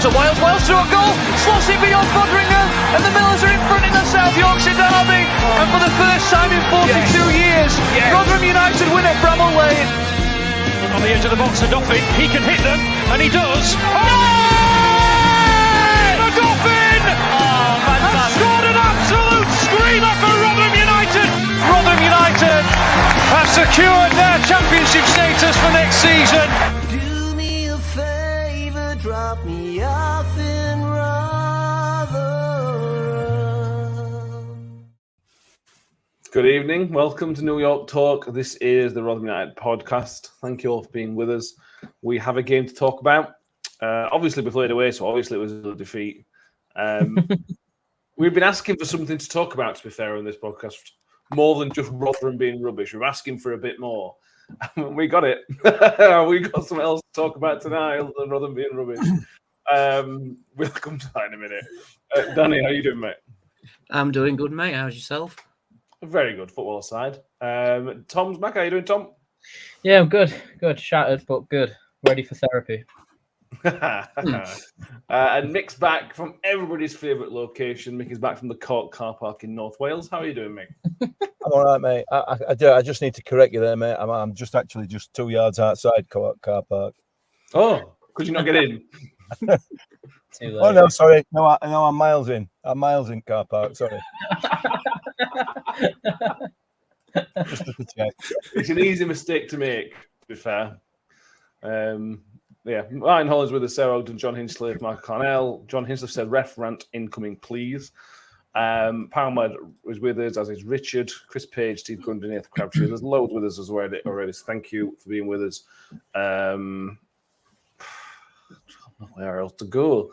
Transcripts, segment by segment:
It's a wild through a goal. Slots it beyond Rotherham, and the Millers are in front in the South Yorkshire derby. And for the first time in 42 years, Rotherham United win at Bramall Lane. On the edge of the box, the Dauphin, he can hit them, and he does. The Dauphin has scored an absolute screamer for Rotherham United. Rotherham United have secured their championship status for next season. Do me a favour, drop me off in Rotherham. Good evening. Welcome to New York Talk. This is the Rotherham United podcast. Thank you all for being with us. We have a game to talk about. Obviously, we played away, so obviously it was a defeat. We've been asking for something to talk about, to be fair, on this podcast, more than just Rotherham being rubbish. We're asking for a bit more. We got it. We got something else to talk about tonight other than Rotherham being rubbish. We'll come to that in a minute. Danny, how you doing, mate? I'm doing good, mate. How's yourself? Very good, football aside. Tom's back. How you doing, Tom? Yeah, I'm good. Good. Shattered, but good. Ready for therapy. And Mick's back from everybody's favourite location. Mick is back from the Cork car park in North Wales. How are you doing, Mick? I'm all right, mate. I just need to correct you there, mate. I'm just 2 yards outside Cork car park. Oh, could you not get in? Oh, no, sorry. No, I'm miles in. I'm miles in car park. Sorry. Just to check. It's an easy mistake to make, to be fair. Ryan Holland's with us, Sarah Ogden, John Hinchcliffe, Mark Cornell. John Hinchcliffe said, ref rant incoming, please. Palmer is with us, as is Richard, Chris Page, Steve Gundy, Nathan Crabtree. There's loads with us as well already. So thank you for being with us. Where else to go?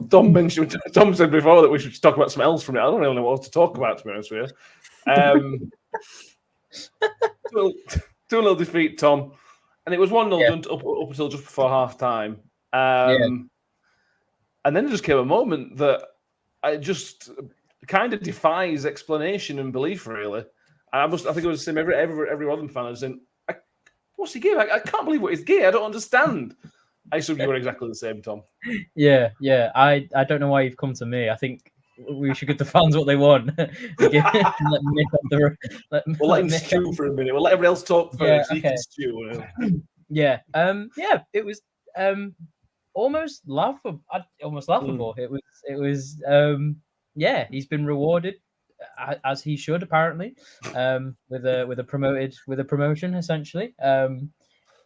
Tom said before that we should talk about something else from it. I don't really know what else to talk about, to be honest with you. 2-0 defeat, Tom. And it was 1-0 done up until just before half time. And then there just came a moment that I just kind of defies explanation and belief, really. I think it was the same. Every Rotherham fan was saying, what's he gay? I can't believe what he's gay. I don't understand. I assume you were exactly the same, Tom. Yeah. I don't know why you've come to me. I think we should give the fans what they want. Let him stew for a minute. We'll let everybody else talk first. So he can stew. Yeah. It was almost laughable. It was. He's been rewarded as he should, apparently, with a promotion essentially.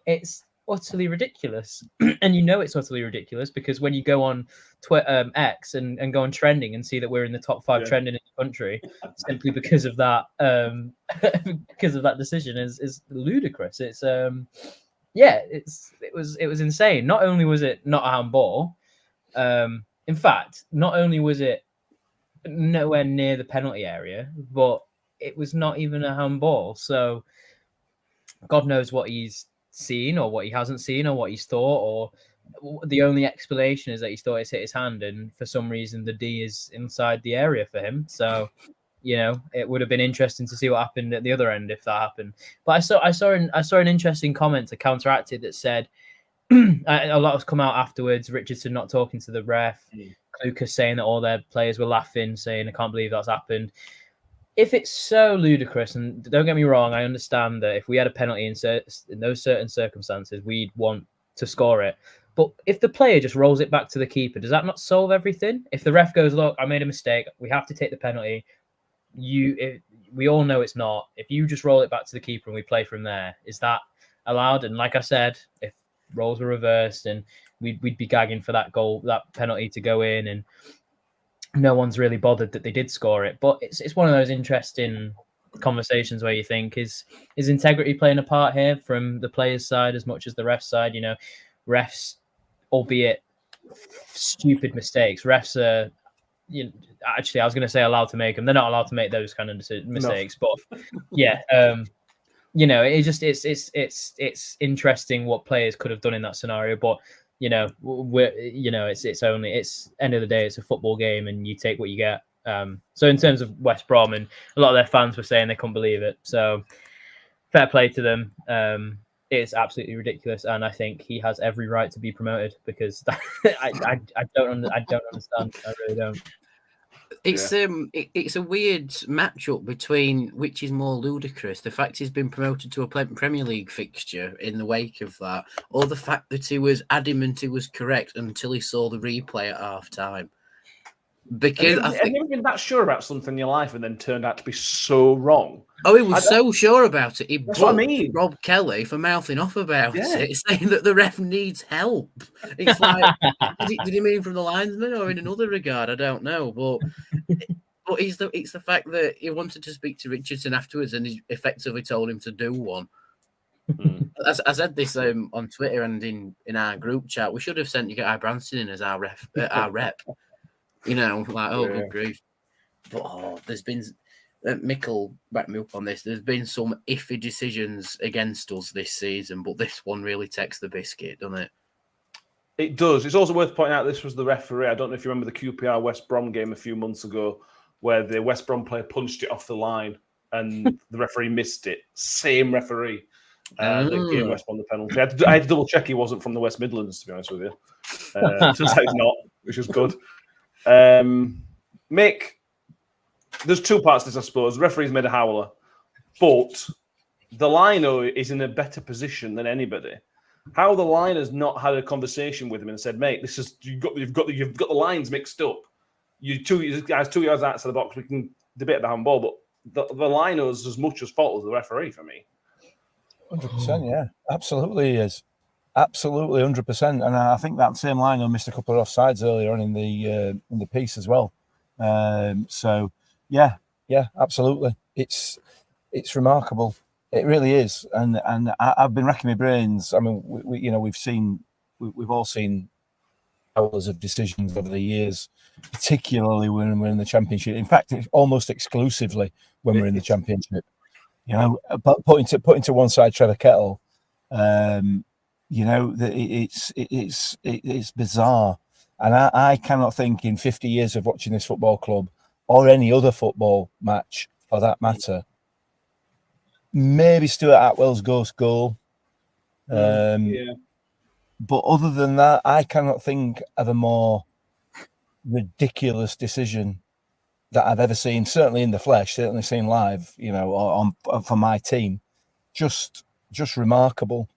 It's utterly ridiculous, and it's utterly ridiculous because when you go on Twitter, X, and go on trending and see that we're in the top 5 trending in the country, simply because of that, decision is ludicrous. It was insane. Not only was it not a handball, in fact, not only was it nowhere near the penalty area, but it was not even a handball. So God knows what he's seen or what he hasn't seen or what he's thought, or the only explanation is that he thought it's hit his hand and for some reason the D is inside the area for him. So it would have been interesting to see what happened at the other end if that happened. But I saw an interesting comment to counteract it that said a lot has come out afterwards. Richardson not talking to the ref, Lucas saying that all their players were laughing, saying I can't believe that's happened. If it's so ludicrous, and don't get me wrong, I understand that if we had a penalty in those certain circumstances, we'd want to score it. But if the player just rolls it back to the keeper, does that not solve everything? If the ref goes, look, I made a mistake, we have to take the penalty. We all know it's not. If you just roll it back to the keeper and we play from there, is that allowed? And like I said, if roles were reversed, and we'd be gagging for that goal, that penalty to go in, and no one's really bothered that they did score it. But it's one of those interesting conversations where you think, is integrity playing a part here from the players' side as much as the refs' side? Refs, albeit stupid mistakes, refs are, actually I was going to say allowed to make them. They're not allowed to make those kind of mistakes. No. But it's interesting what players could have done in that scenario. But it's end of the day, it's a football game, and you take what you get. So in terms of West Brom, and a lot of their fans were saying they couldn't believe it. So fair play to them. It's absolutely ridiculous, and I think he has every right to be promoted because I don't understand. I really don't. It's it's a weird matchup between which is more ludicrous: the fact he's been promoted to a Premier League fixture in the wake of that, or the fact that he was adamant he was correct until he saw the replay at half time. Because have you ever been that sure about something in your life and then turned out to be so wrong? Oh, he was so sure about it. He That's what I mean. Rob Kelly for mouthing off about it, saying that the ref needs help. It's like, did he mean from the linesman or in another regard? I don't know, but it's the fact that he wanted to speak to Richardson afterwards, and he effectively told him to do one. I said this on Twitter and in our group chat. We should have sent Guy Branston in as our rep. You know, like, good grief. But there's been, Mick back me up on this, there's been some iffy decisions against us this season, but this one really takes the biscuit, doesn't it? It does. It's also worth pointing out this was the referee. I don't know if you remember the QPR West Brom game a few months ago where the West Brom player punched it off the line and the referee missed it. Same referee. That gave West Brom the penalty. I had to double check he wasn't from the West Midlands, to be honest with you. Turns out he's not, which is good. Mick, there's two parts to this, I suppose. The referee's made a howler, but the lino is in a better position than anybody. How the liner's not had a conversation with him and said, "Mate, this is you've got the lines mixed up. You guys 2 yards outside the box. We can debate about handball, but the lino's as much as fault as the referee for me." 100%, yeah, absolutely is. Absolutely, 100%, and I think that same lino missed a couple of offsides earlier on in the piece as well. So, yeah, absolutely, it's remarkable. It really is, and I've been racking my brains. I mean, we've all seen hours of decisions over the years, particularly when we're in the Championship. In fact, almost exclusively when we're in the Championship. You know, but putting to one side Trevor Kettle. You know, it's bizarre, and I cannot think in 50 years of watching this football club or any other football match for that matter. Maybe Stuart Atwell's ghost goal, but other than that, I cannot think of a more ridiculous decision that I've ever seen. Certainly in the flesh, certainly seen live. You know, on for my team, just remarkable.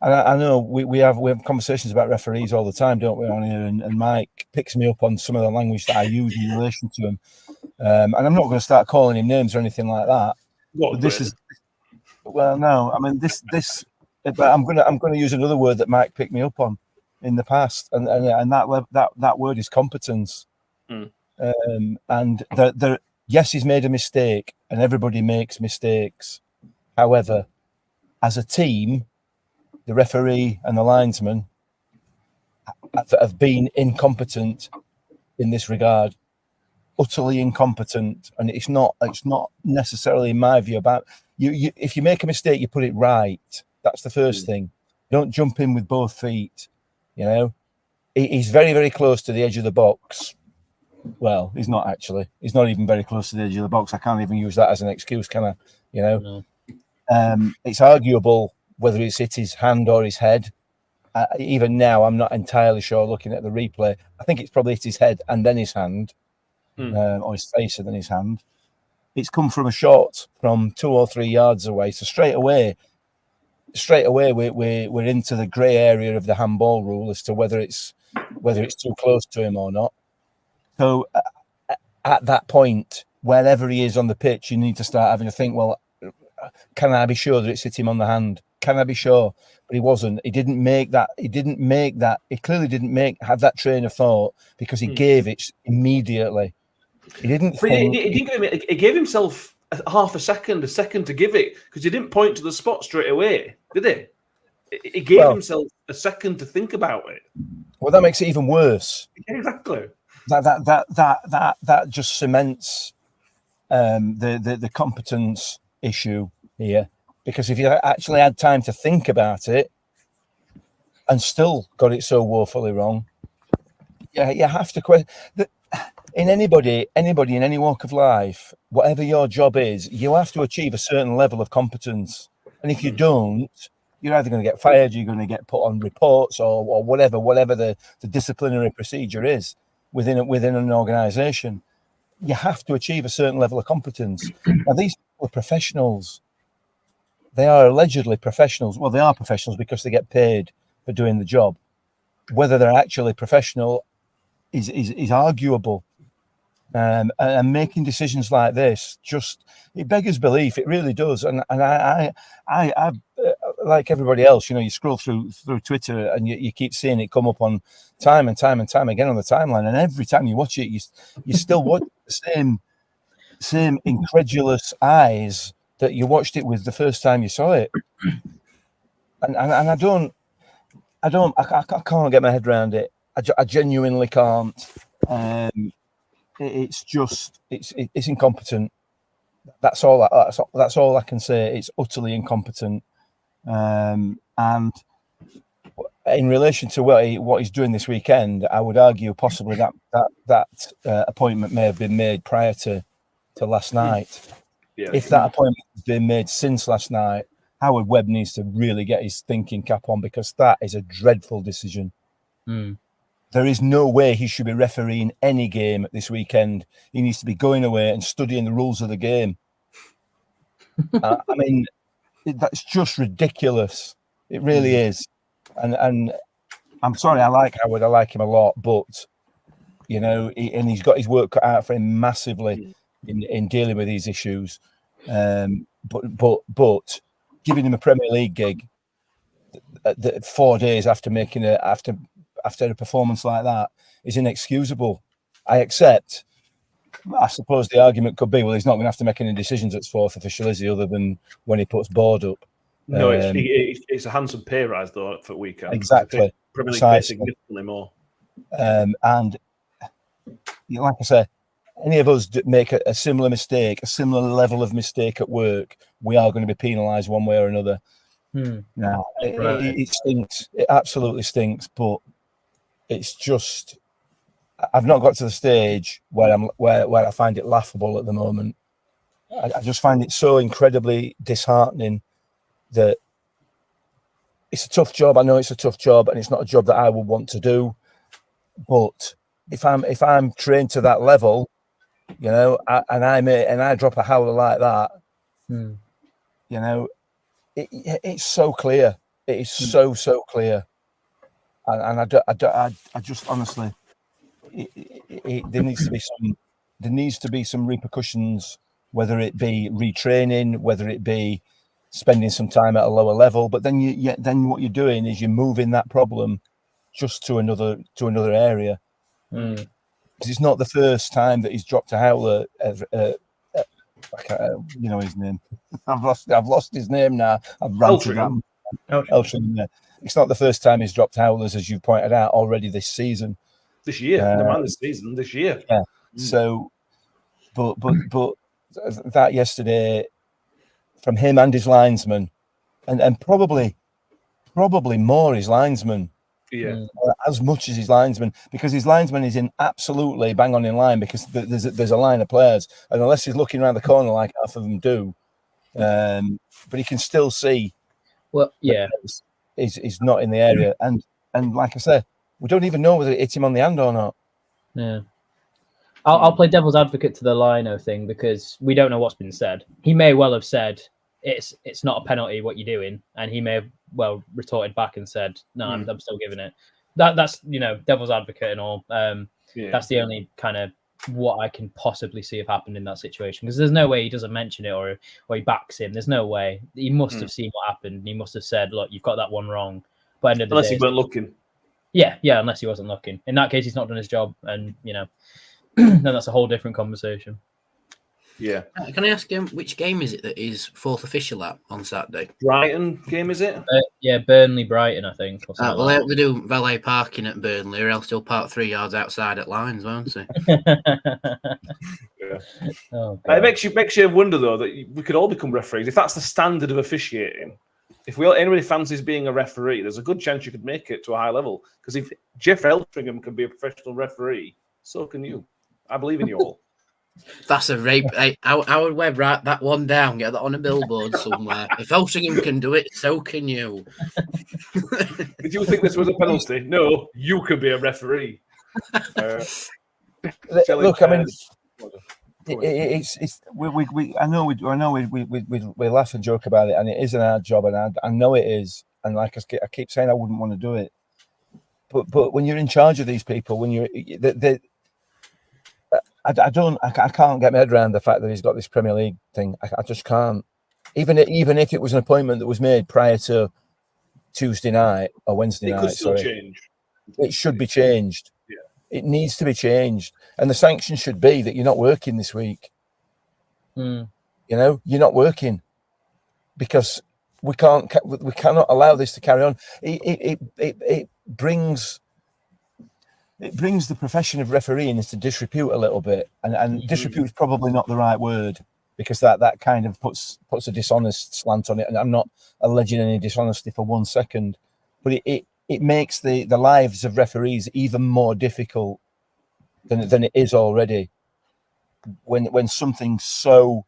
And I know we have conversations about referees all the time, don't we, on here? And Mike picks me up on some of the language that I use in relation to him. And I'm not going to start calling him names or anything like that. But this is, well, no, I mean this. But I'm going to use another word that Mike picked me up on in the past, and that word is competence. And yes, he's made a mistake, and everybody makes mistakes. However, as a team, the referee and the linesman have been incompetent in this regard, utterly incompetent. And it's not necessarily, in my view, about you. If you make a mistake, you put it right. That's the first thing. Don't jump in with both feet. You know, he's very, very close to the edge of the box. Well, he's not actually. He's not even very close to the edge of the box. I can't even use that as an excuse, can I? You know, it's arguable whether it's hit his hand or his head. Even now, I'm not entirely sure looking at the replay. I think it's probably hit his head and then his hand, or his face and then his hand. It's come from a shot from 2 or 3 yards away. So straight away, we're into the grey area of the handball rule as to whether it's too close to him or not. So at that point, wherever he is on the pitch, you need to start having to think, well, can I be sure that it's hit him on the hand? Can I be sure? But he wasn't. He didn't make that. He clearly didn't have that train of thought because he gave it immediately. He didn't. He gave himself half a second to give it because he didn't point to the spot straight away, did he? He gave himself a second to think about it. Well, that makes it even worse. Exactly. That just cements the competence issue here. Because if you actually had time to think about it and still got it so woefully wrong, you have to question. In anybody in any walk of life, whatever your job is, you have to achieve a certain level of competence. And if you don't, You're either going to get fired, you're going to get put on reports, or whatever the disciplinary procedure is within an organisation. You have to achieve a certain level of competence. Now, these people are professionals. They are allegedly professionals. Well, they are professionals because they get paid for doing the job. Whether they're actually professional is arguable. And making decisions like this, it beggars belief. It really does. And I like everybody else, you scroll through Twitter and you keep seeing it come up on time and time again on the timeline. And every time you watch it, you still watch the same incredulous eyes that you watched it with the first time you saw it. And I can't get my head around it. I genuinely can't. It's incompetent. That's all I can say. It's utterly incompetent. And in relation to what he's doing this weekend, I would argue possibly that appointment may have been made prior to last night. Yeah. If that appointment has been made since last night, Howard Webb needs to really get his thinking cap on, because that is a dreadful decision. There is no way he should be refereeing any game this weekend. He needs to be going away and studying the rules of the game. I mean, that's just ridiculous. It really is. And I'm sorry, I like Howard. I like him a lot, but he's got his work cut out for him massively in dealing with these issues. But giving him a Premier League gig 4 days after making after a performance like that is inexcusable. I accept. I suppose the argument could be, well, he's not going to have to make any decisions at fourth official, is he, other than when he puts board up? No, it's a handsome pay rise, though, for weekend. Exactly. Premier League pays significantly more. And like I say, any of us make a similar mistake, a similar level of mistake at work, we are going to be penalised one way or another. Now, it stinks. It absolutely stinks, but it's just, I've not got to the stage where I find it laughable at the moment. I just find it so incredibly disheartening that it's a tough job. I know it's a tough job, and it's not a job that I would want to do. But if I'm trained to that level, and I drop a howler like that, it's so clear. It is so clear. And I just honestly, there needs to be some repercussions, whether it be retraining, whether it be spending some time at a lower level. But then then what you're doing is you're moving that problem just to another area. Because it's not the first time that he's dropped a howler. His name. I've lost his name now. I've ranted that. Eltringham. Yeah. It's not the first time he's dropped howlers, as you pointed out, already this season. This year, this year. Yeah. So, but that yesterday, from him and his linesman, and probably more his linesman. Yeah. As much as his linesman, because his linesman is in absolutely bang on in line, because there's a line of players, and unless he's looking around the corner like half of them do, but he can still see. Well, yeah, is not in the area, and like I said, we don't even know whether it hit him on the hand or not. Yeah, I'll play devil's advocate to the Lino thing, because we don't know what's been said. He may well have said it's not a penalty what you're doing, and he may have retorted back and said no, I'm still giving it. That's devil's advocate and all. That's the only kind of what I can possibly see have happened in that situation, because there's no way he doesn't mention it or he backs him. There's no way. He must have seen what happened. He must have said, look, you've got that one wrong. But end of the unless day, he weren't looking. Yeah, unless he wasn't looking. In that case, he's not done his job, and then that's a whole different conversation. Yeah. Can I ask him which game is it that is fourth official at on Saturday? Brighton game, is it? Burnley Brighton, I think. Well, they have to do valet parking at Burnley, or else they'll park 3 yards outside at Lines, won't they? Yeah. Oh, it makes you wonder, though, that we could all become referees if that's the standard of officiating. If anybody fancies being a referee, there's a good chance you could make it to a high level. Because if Geoff Eltringham can be a professional referee, so can you. I believe in you all. That's a rape. Hey, Howard Webb, write that one down. Get that on a billboard somewhere. If Eltringham can do it, so can you. Did you think this was a penalty? No, you could be a referee. Look, I mean, it's we I know we laugh and joke about it, and it is an hard job, and I know it is, and like I keep saying, I wouldn't want to do it, but when you're in charge of these people, when you're I can't get my head around the fact that he's got this Premier League thing. I just can't. Even if it was an appointment that was made prior to Tuesday night or Wednesday night, change. It should be changed. Yeah. It needs to be changed, and the sanction should be that you're not working this week. You know, you're not working because we cannot allow this to carry on. It brings the profession of refereeing into disrepute a little bit, and disrepute is probably not the right word, because that kind of puts a dishonest slant on it, and I'm not alleging any dishonesty for 1 second, but it makes the lives of referees even more difficult than it is already when something so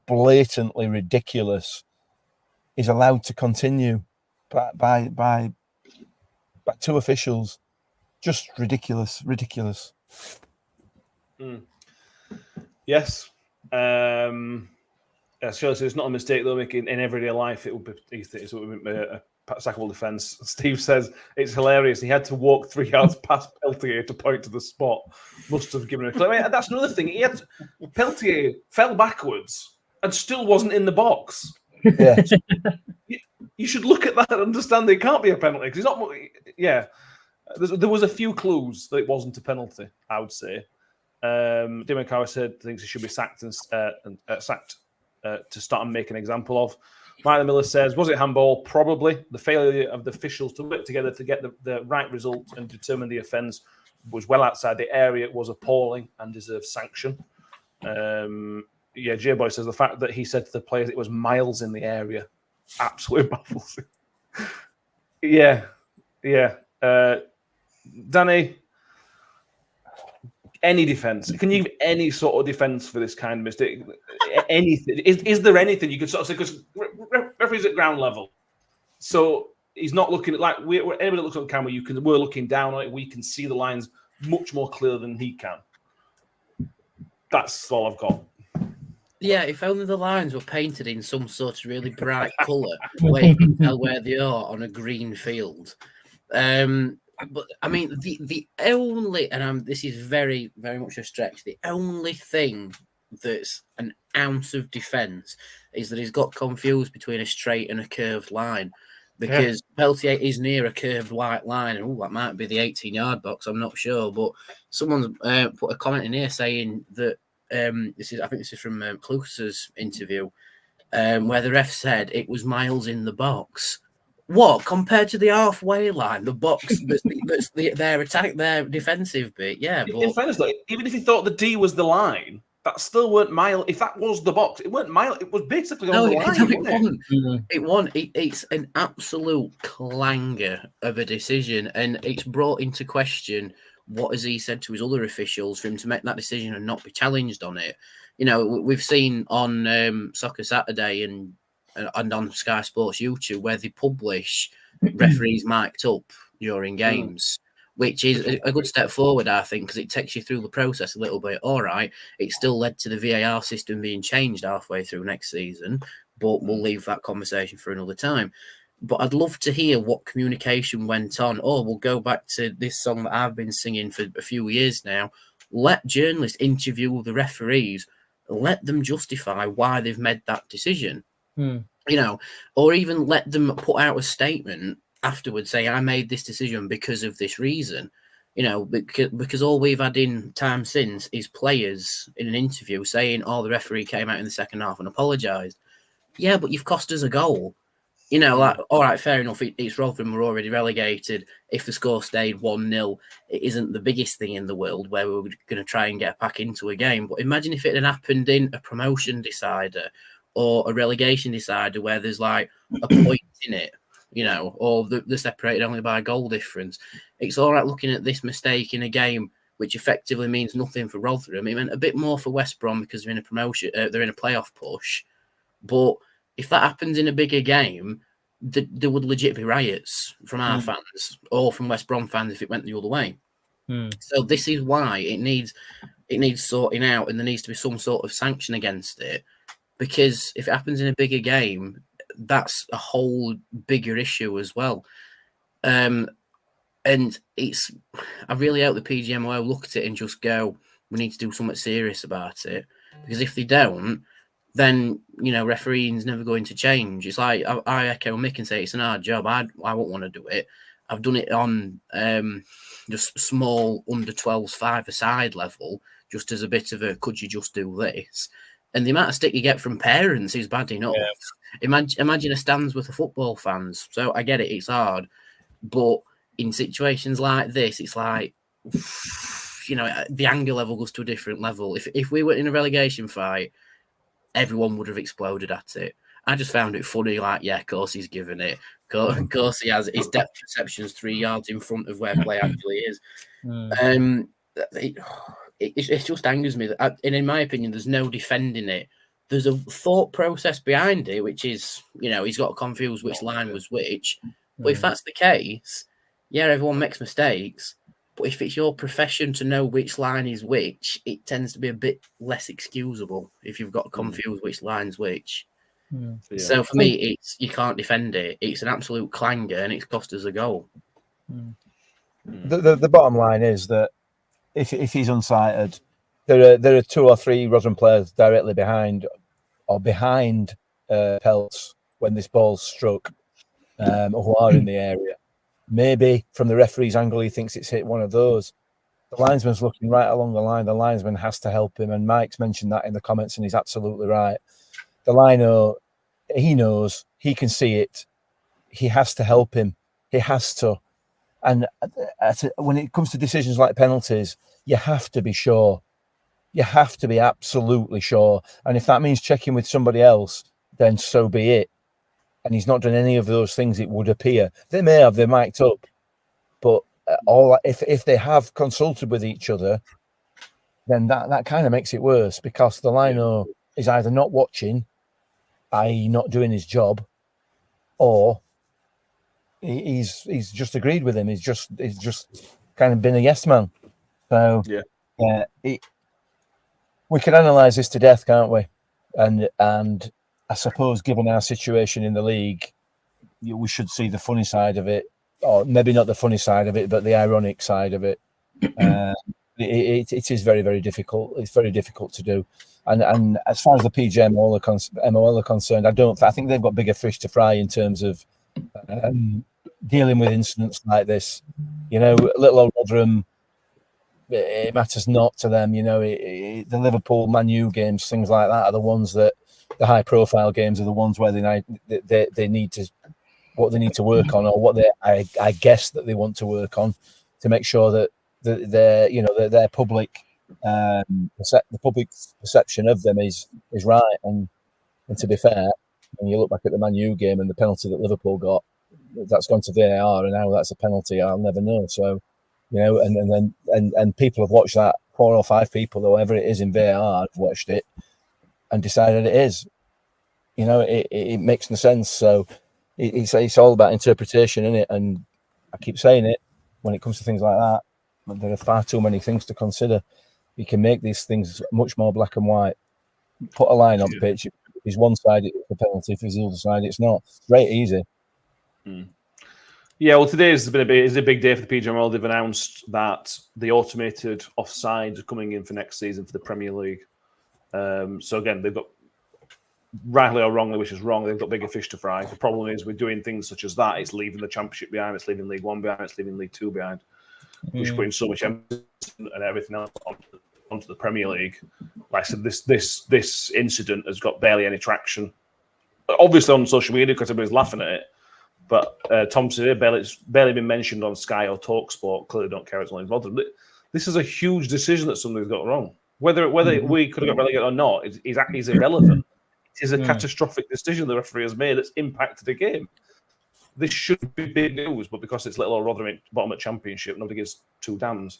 blatantly ridiculous is allowed to continue by two officials. Just ridiculous. Yes. So it's not a mistake though. Making in everyday life, it would be a sackable defence. Steve says it's hilarious. He had to walk 3 yards past Peltier to point to the spot. Must have given a clue. I mean, that's another thing. Peltier fell backwards and still wasn't in the box. Yeah. You should look at that and understand that it can't be a penalty because he's not. Yeah. There was a few clues that it wasn't a penalty, I would say. Damon Carver said thinks he should be sacked and sacked to start and make an example of. Martin Miller says, was it handball? Probably. The failure of the officials to work together to get the right result and determine the offence was well outside the area. It was appalling and deserves sanction. J-Boy says the fact that he said to the players it was miles in the area absolutely baffles him. Yeah. Danny, any defence? Can you give any sort of defence for this kind of mistake? Anything? Is there anything you could sort of say? Because referee's at ground level, so he's not looking at anybody that looks on camera. We're looking down on it. We can see the lines much more clear than he can. That's all I've got. Yeah, if only the lines were painted in some sort of really bright colour, where you can tell where they are on a green field. But I mean, the only, and this is very, very much a stretch, the only thing that's an ounce of defence is that he's got confused between a straight and a curved line, because Peltier is near a curved white line, and that might be the 18-yard box, I'm not sure, but someone's put a comment in here saying that I think this is from Cluse's interview, where the ref said it was miles in the box. What, compared to the halfway line, the box that's their attack, their defensive bit? Yeah, but in fairness, though, even if you thought the D was the line, that still weren't mile. If that was the box, it weren't mile. It was basically on the line. It wasn't. It's an absolute clanger of a decision, and it's brought into question what has he said to his other officials for him to make that decision and not be challenged on it. You know, we've seen on Soccer Saturday and on Sky Sports YouTube where they publish referees mic'd up during games, which is a good step forward, I think, because it takes you through the process a little bit. All right, it still led to the VAR system being changed halfway through next season, but we'll leave that conversation for another time. But I'd love to hear what communication went on. Oh, we'll go back to this song that I've been singing for a few years now. Let journalists interview the referees. Let them justify why they've made that decision. You know, or even let them put out a statement afterwards saying, I made this decision because of this reason. You know, because all we've had in time since is players in an interview saying, oh, the referee came out in the second half and apologised. Yeah, but you've cost us a goal. You know, like, all right, fair enough, it's Rotherham, we're already relegated. If the score stayed 1-0, it isn't the biggest thing in the world where we're going to try and get back into a game. But imagine if it had happened in a promotion decider or a relegation decider where there's like a point in it, you know, or they're separated only by a goal difference. It's all right looking at this mistake in a game which effectively means nothing for Rotherham. It meant a bit more for West Brom because they're in a promotion, they're in a playoff push. But if that happens in a bigger game, there would legit be riots from our fans or from West Brom fans if it went the other way. So this is why it needs sorting out, and there needs to be some sort of sanction against it. Because if it happens in a bigger game, that's a whole bigger issue as well. And I really hope the PGMOL look at it and just go, we need to do something serious about it. Because if they don't, then, refereeing's never going to change. It's like, I echo Mick and say it's an hard job. I won't want to do it. I've done it on just small under 12s 5-a-side level, just as a bit of a, could you just do this? And the amount of stick you get from parents is bad enough. Yeah. Imagine a stands with the football fans. So I get it, it's hard. But in situations like this, it's like, the anger level goes to a different level. If we were in a relegation fight, everyone would have exploded at it. I just found it funny, like, yeah, of course he's given it. Of course he has. His depth perception's 3 yards in front of where play actually is. It just angers me. And in my opinion, there's no defending it. There's a thought process behind it, which is, he's got confused which line was which. But if that's the case, yeah, everyone makes mistakes. But if it's your profession to know which line is which, it tends to be a bit less excusable if you've got confused which line's which. Yeah. So for me, you can't defend it. It's an absolute clanger, and it's cost us a goal. The bottom line is that if he's unsighted, there are 2 or 3 Rotherham players directly behind Peltz when this ball's struck, who are in the area. Maybe from the referee's angle, he thinks it's hit one of those. The linesman's looking right along the line. The linesman has to help him, and Mike's mentioned that in the comments, and he's absolutely right. The lino, he knows, he can see it. He has to help him. He has to. And when it comes to decisions like penalties, you have to be sure. You have to be absolutely sure. And if that means checking with somebody else, then so be it. And he's not done any of those things, it would appear. They may have, they're mic'd up. But if they have consulted with each other, then that kind of makes it worse, because the lino is either not watching, i.e. not doing his job, or he's just agreed with him. He's just kind of been a yes man. So we can analyse this to death, can't we? And I suppose, given our situation in the league, we should see the funny side of it, or maybe not the funny side of it, but the ironic side of it. It is very, very difficult. It's very difficult to do. And as far as the PGMOL are concerned, I think they've got bigger fish to fry in terms of dealing with incidents like this. Little old Rotherham, it matters not to them. The Liverpool, Man U games, things like that are the ones that, the high-profile games are the ones where they need to work on, or what I guess that they want to work on, to make sure that their public the public perception of them is right. And to be fair, when you look back at the Man U game and the penalty that Liverpool got, that's gone to VAR, and now that's a penalty, I'll never know. So, and people have watched that. 4 or 5 people, or whoever it is in VAR, have watched it and decided it is. It makes no sense. So it's all about interpretation, isn't it? And I keep saying it, when it comes to things like that, there are far too many things to consider. You can make these things much more black and white. Put a line on the pitch. If it's one side, it's a penalty. If it's the other side, it's not. Very easy. Yeah, well, today is a big day for the PGMOL. They've announced that the automated offside are coming in for next season for the Premier League. So again, they've got, rightly or wrongly, which is wrong, they've got bigger fish to fry. The problem is with doing things such as that, it's leaving the Championship behind, it's leaving League One behind, it's leaving League Two behind. Which putting so much emphasis and everything else onto the Premier League. Like I said, this incident has got barely any traction. Obviously on social media, because everybody's laughing at it. But Tom said it's barely been mentioned on Sky or TalkSport. Clearly don't care, it's only Rotherham. This is a huge decision that somebody's got wrong. Whether we could have got relegated or not is irrelevant. It is a catastrophic decision the referee has made that's impacted the game. This should be big news, but because it's little old Rotherham bottom at Championship, nobody gives 2 damns.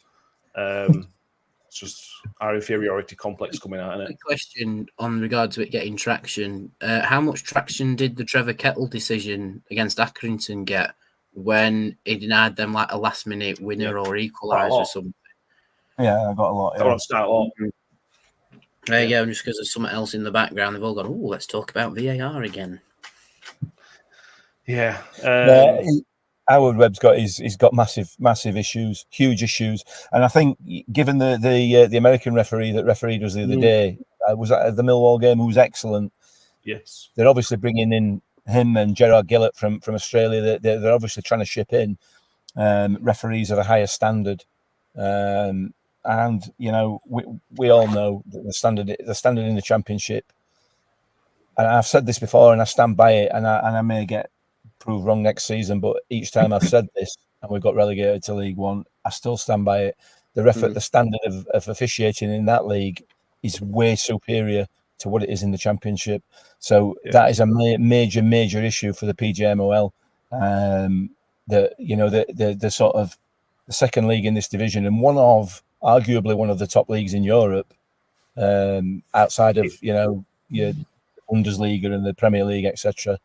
It's just our inferiority complex coming out in it. Quick question on regard to it getting traction. How much traction did the Trevor Kettle decision against Accrington get when he denied them like a last-minute winner or equaliser or something? Yeah, I got a lot. I want to start a lot. There you go. Just because there's something else in the background, they've all gone, oh, let's talk about VAR again. Yeah. Howard Webb's got massive issues, huge issues, and I think given the American referee that refereed us the other day was at the Millwall game, who was excellent. Yes, they're obviously bringing in him and Gerard Gillett from Australia. They're obviously trying to ship in referees of a higher standard, and you know we all know that the standard in the Championship. And I've said this before, and I stand by it, and I may get proved wrong next season, but each time I've said this and we got relegated to League One, I still stand by it. The standard of officiating in that league is way superior to what it is in the Championship. So that is a major issue for the PGMOL. The sort of the second league in this division, and arguably one of the top leagues in Europe, outside of your Bundesliga and the Premier League, etc.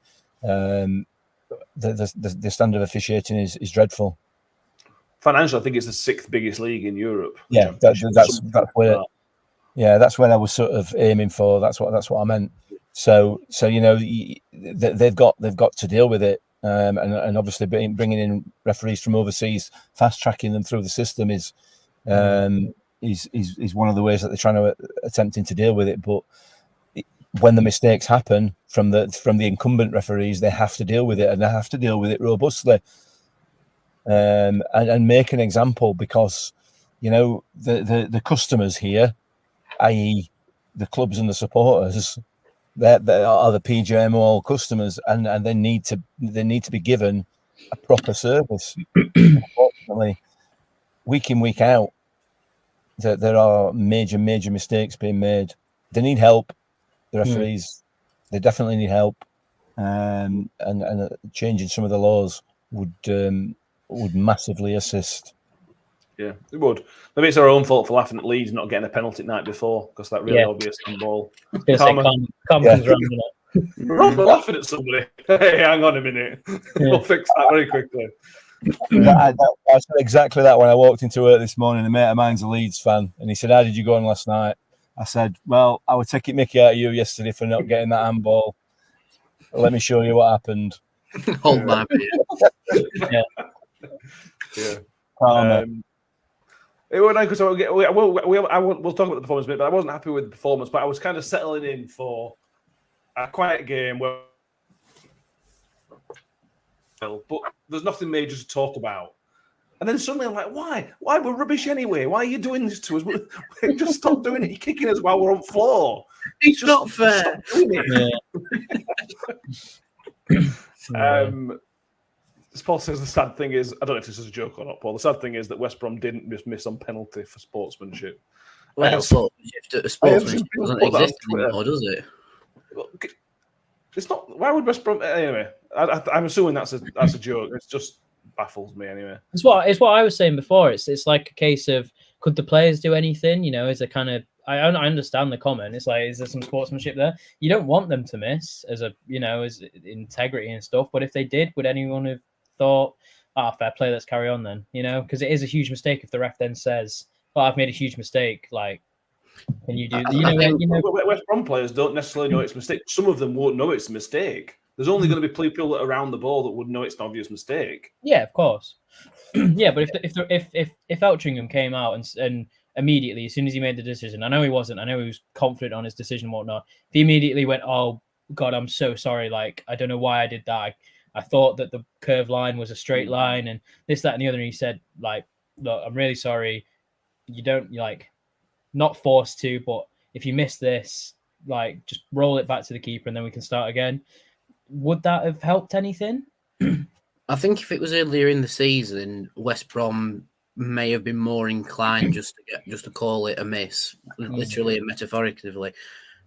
The standard of officiating is dreadful. Financially, I think it's the 6th biggest league in Europe. Yeah, that's where. Yeah, that's where I was sort of aiming for. That's what I meant. So they've got to deal with it, and obviously bringing in referees from overseas, fast tracking them through the system is one of the ways that they're attempting to deal with it. But when the mistakes happen from the incumbent referees, they have to deal with it, and they have to deal with it robustly, and make an example, because the customers here, i.e. the clubs and the supporters, that are the PGMOL customers, and they need to be given a proper service. Unfortunately, week in, week out, there are major mistakes being made. They need help. The referees, they definitely need help, and changing some of the laws would massively assist. Yeah, it would. Maybe it's our own fault for laughing at Leeds not getting a penalty night before, because that really obvious handball. We're laughing at somebody. Hey, hang on a minute. We'll fix that very quickly. I said exactly that when I walked into work this morning. A mate of mine's a Leeds fan, and he said, "How did you go on last night?" I said, "Well, I would take it mickey out of you yesterday for not getting that handball. Let me show you what happened." Hold my beer. It was nice because we'll talk about the performance a bit, but I wasn't happy with the performance. But I was kind of settling in for a quiet game where, but there's nothing major to talk about. And then suddenly I'm like, why? Why? We're rubbish anyway. Why are you doing this to us? Just stop doing it. You're kicking us while we're on floor. It's not fair. As Paul says, the sad thing is, I don't know if this is a joke or not, Paul. The sad thing is that West Brom didn't miss on penalty for sportsmanship. Well, sportsmanship doesn't exist anymore, does it? It's not. Why would West Brom? Anyway, I'm assuming that's a joke. It just baffles me anyway. It's what I was saying before. It's like a case of, could the players do anything? Is a kind of, I understand the comment. It's like, is there some sportsmanship there? You don't want them to miss as integrity and stuff. But if they did, would anyone have thought, fair play, let's carry on then? Because it is a huge mistake if the ref then says, "Oh, I've made a huge mistake." Like, can you do? West Brom players don't necessarily know it's a mistake. Some of them won't know it's a mistake. There's only going to be people around the ball that would know it's an obvious mistake. Yeah, of course. Yeah, but if Eltringham came out and immediately, as soon as he made the decision, I know he was confident on his decision and whatnot. If he immediately went, "Oh God, I'm so sorry. Like, I don't know why I did that. I thought that the curved line was a straight line and this, that, and the other." And he said, like, "Look, I'm really sorry. You're not forced to, but if you miss this, like, just roll it back to the keeper and then we can start again." Would that have helped anything? I think if it was earlier in the season, West Brom may have been more inclined just to call it a miss, literally and metaphorically.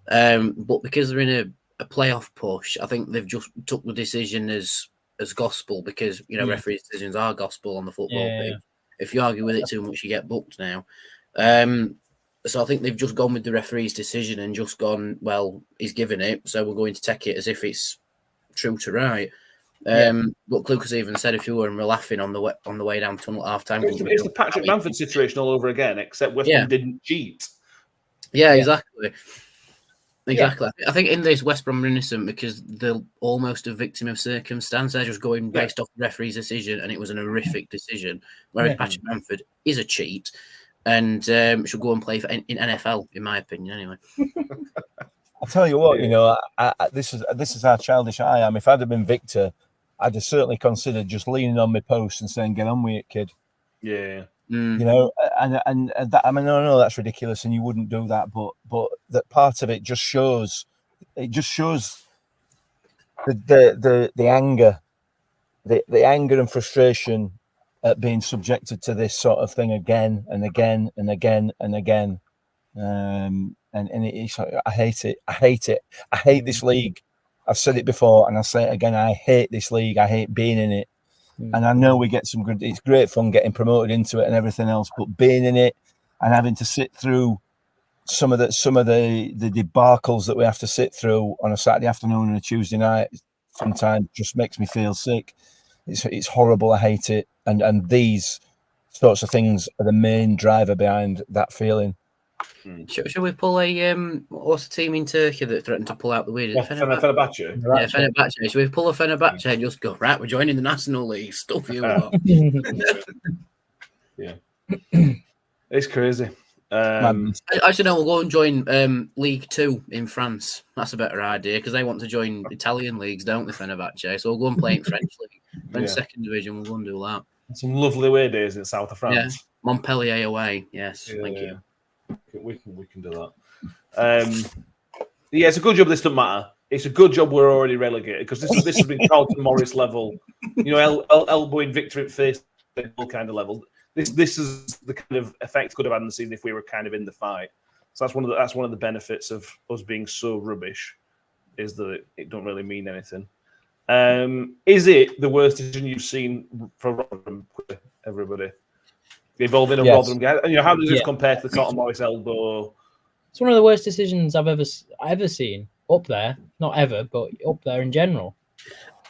But because they're in a playoff push, I think they've just took the decision as gospel, because referees' decisions are gospel on the football pitch. If you argue with it too much, you get booked now. So I think they've just gone with the referee's decision and just gone, well, he's given it, so we're going to take it as if it's true to right. But Lucas even said a few were laughing on the way down tunnel at half time. It's the Patrick Bamford situation all over again, except West Brom didn't cheat. Yeah, exactly. Exactly. Yeah. I think in this West Brom are innocent because they're almost a victim of circumstance. They're just going based off the referee's decision, and it was an horrific decision. Whereas Patrick Bamford is a cheat and should go and play in NFL, in my opinion, anyway. I'll tell you what, this is how childish I am. If I'd have been Victor, I'd have certainly considered just leaning on my post and saying, "Get on with it, kid." Yeah. And that, I mean, no, that's ridiculous, and you wouldn't do that. But that part of it just shows. It just shows the anger, the anger and frustration at being subjected to this sort of thing again and again and again and again. And it's, I hate it. I hate this league. I've said it before, and I'll say it again. I hate this league. I hate being in it. And I know we get some good. It's great fun getting promoted into it and everything else, but being in it and having to sit through some of the debacles that we have to sit through on a Saturday afternoon and a Tuesday night sometimes just makes me feel sick. It's horrible. I hate it. And these sorts of things are the main driver behind that feeling. Shall we pull what's the team in Turkey that threatened to pull out the weird? Fenerbahce. Yeah, Fenerbahce. Shall we pull a Fenerbahce and just go, right, we're joining the National League, stuff you lot. Yeah. It's crazy. Actually, no, we'll go and join League 2 in France. That's a better idea because they want to join Italian leagues, don't they, Fenerbahce? So we'll go and play in French League. Then second division, we'll go and do that. Some lovely away days in the south of France. Yeah. Montpellier away. Yes, thank you. We can do that. It's a good job. This doesn't matter. It's a good job we're already relegated because this has been Carlton Morris level, elbowing Victor at face kind of level. This is the kind of effect could have had in the season if we were kind of in the fight. So that's one of the benefits of us being so rubbish, is that it don't really mean anything. Is it the worst decision you've seen for Rotherham, everybody? Involving a Rotherham guy, how does this compare to the Carlton Morris elbow? It's one of the worst decisions I've ever seen. Up there, not ever, but up there in general.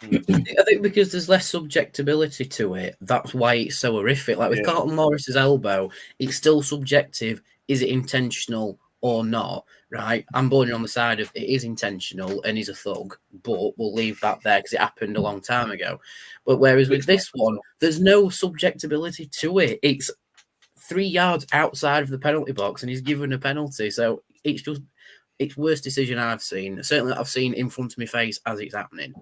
I think because there's less subjectability to it, that's why it's so horrific. Like with Carlton Morris's elbow, it's still subjective. Is it intentional or not? Right? I'm born on the side of it is intentional and he's a thug, but we'll leave that there because it happened a long time ago. But whereas with this one, there's no subjectability to it. It's 3 yards outside of the penalty box and he's given a penalty. So it's worst decision I've seen. Certainly I've seen in front of my face as it's happening.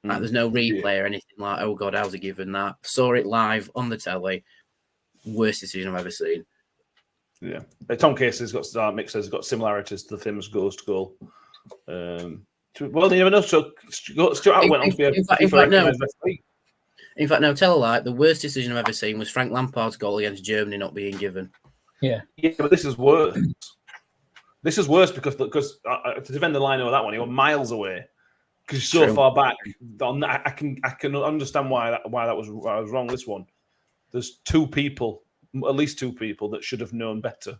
Like, there's no replay or anything like, oh God, how's he given that? Saw it live on the telly. Worst decision I've ever seen. Yeah. Tom Casey's got similarities to the famous ghost goal. Well, you never know. So Stuart went on to be in fact, no, tell a lie. The worst decision I've ever seen was Frank Lampard's goal against Germany not being given. Yeah, but this is worse. This is worse because to defend the line over that one, he was miles away because he's so far back. I can understand why that was wrong. This one, there's at least two people that should have known better.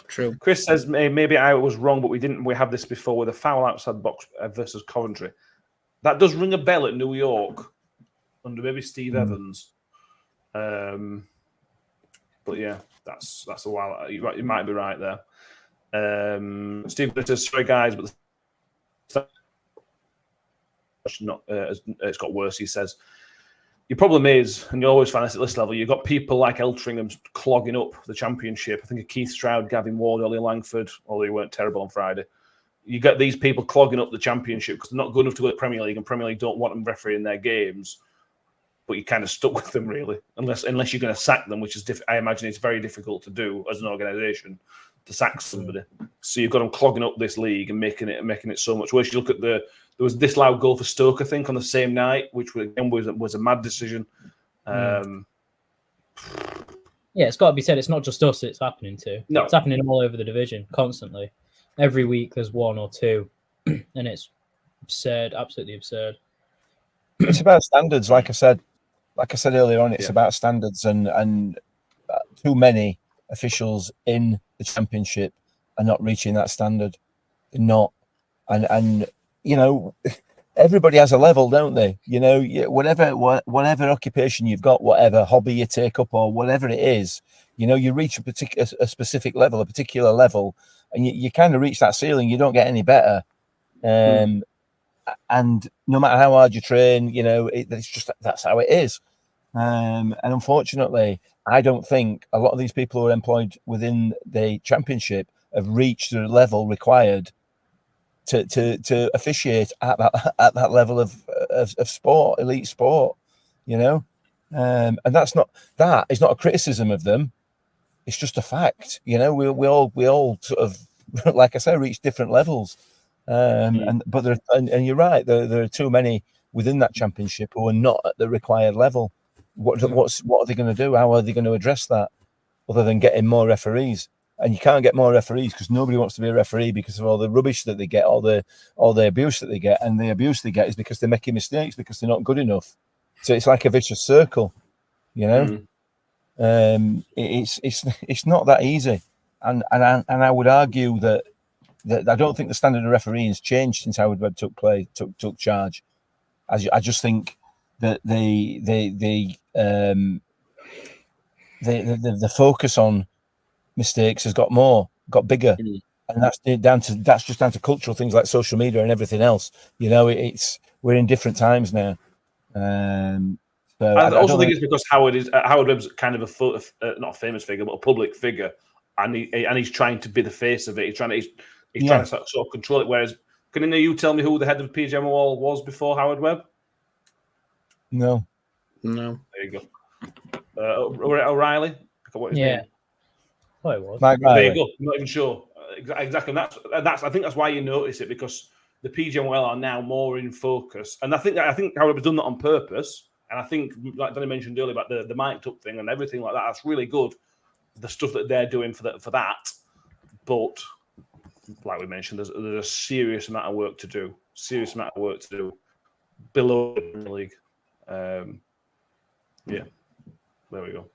True. Chris says maybe I was wrong, but we didn't. We had this before with a foul outside the box versus Coventry. That does ring a bell at New York under maybe Steve Evans. But yeah, that's a while. You might be right there. Steve says, sorry guys, but it's got worse. He says, your problem is, and you always find this at this level, you've got people like Eltringham clogging up the championship. I think of Keith Stroud, Gavin Ward, Ollie Langford, although they weren't terrible on Friday. You get these people clogging up the championship because they're not good enough to go to the Premier League, and Premier League don't want them refereeing their games. But you're kind of stuck with them, really, unless you're going to sack them, which is I imagine it's very difficult to do as an organisation to sack somebody. So you've got them clogging up this league and making it so much worse. You look at there was this loud goal for Stoke, I think, on the same night, which again was a mad decision. Yeah, it's got to be said. It's not just us; it's happening to. No, it's happening all over the division constantly. Every week there's one or two, and it's absurd, absolutely absurd. It's about standards, like I said like I said earlier on, it's about standards, and too many officials in the Championship are not reaching that standard. They're not, and everybody has a level, don't they? Whatever occupation you've got, whatever hobby you take up, or whatever it is, you reach a specific level, a particular level, and you kind of reach that ceiling. You don't get any better. And no matter how hard you train, it's just that's how it is. And unfortunately, I don't think a lot of these people who are employed within the Championship have reached the level required to officiate at that level of sport, elite sport. And that is not a criticism of them. It's just a fact. We all sort of, like I say, reach different levels. But you're right. There are too many within that Championship who are not at the required level. What are they going to do? How are they going to address that? Other than getting more referees, and you can't get more referees because nobody wants to be a referee because of all the rubbish that they get, all the abuse that they get, and the abuse they get is because they're making mistakes because they're not good enough. So it's like a vicious circle, It's not that easy, and I would argue that I don't think the standard of refereeing has changed since Howard Webb took charge. I just think that the focus on mistakes has got bigger, and that's just down to cultural things like social media and everything else. We're in different times now. I also think it's because Howard Webb's kind of not a famous figure, but a public figure, and he's trying to be the face of it. He's trying to sort of control it. Whereas, can any of you tell me who the head of PGMOL was before Howard Webb? No. There you go. O'Reilly. What his name? Oh, it was. There you go. I'm not even sure exactly. That's. I think that's why you notice it, because the PGMOL are now more in focus, and I think Howard has done that on purpose. And I think, like Danny mentioned earlier about the mic'd up thing and everything like that, that's really good. The stuff that they're doing for that, but like we mentioned, there's a serious amount of work to do. Below the league. There we go.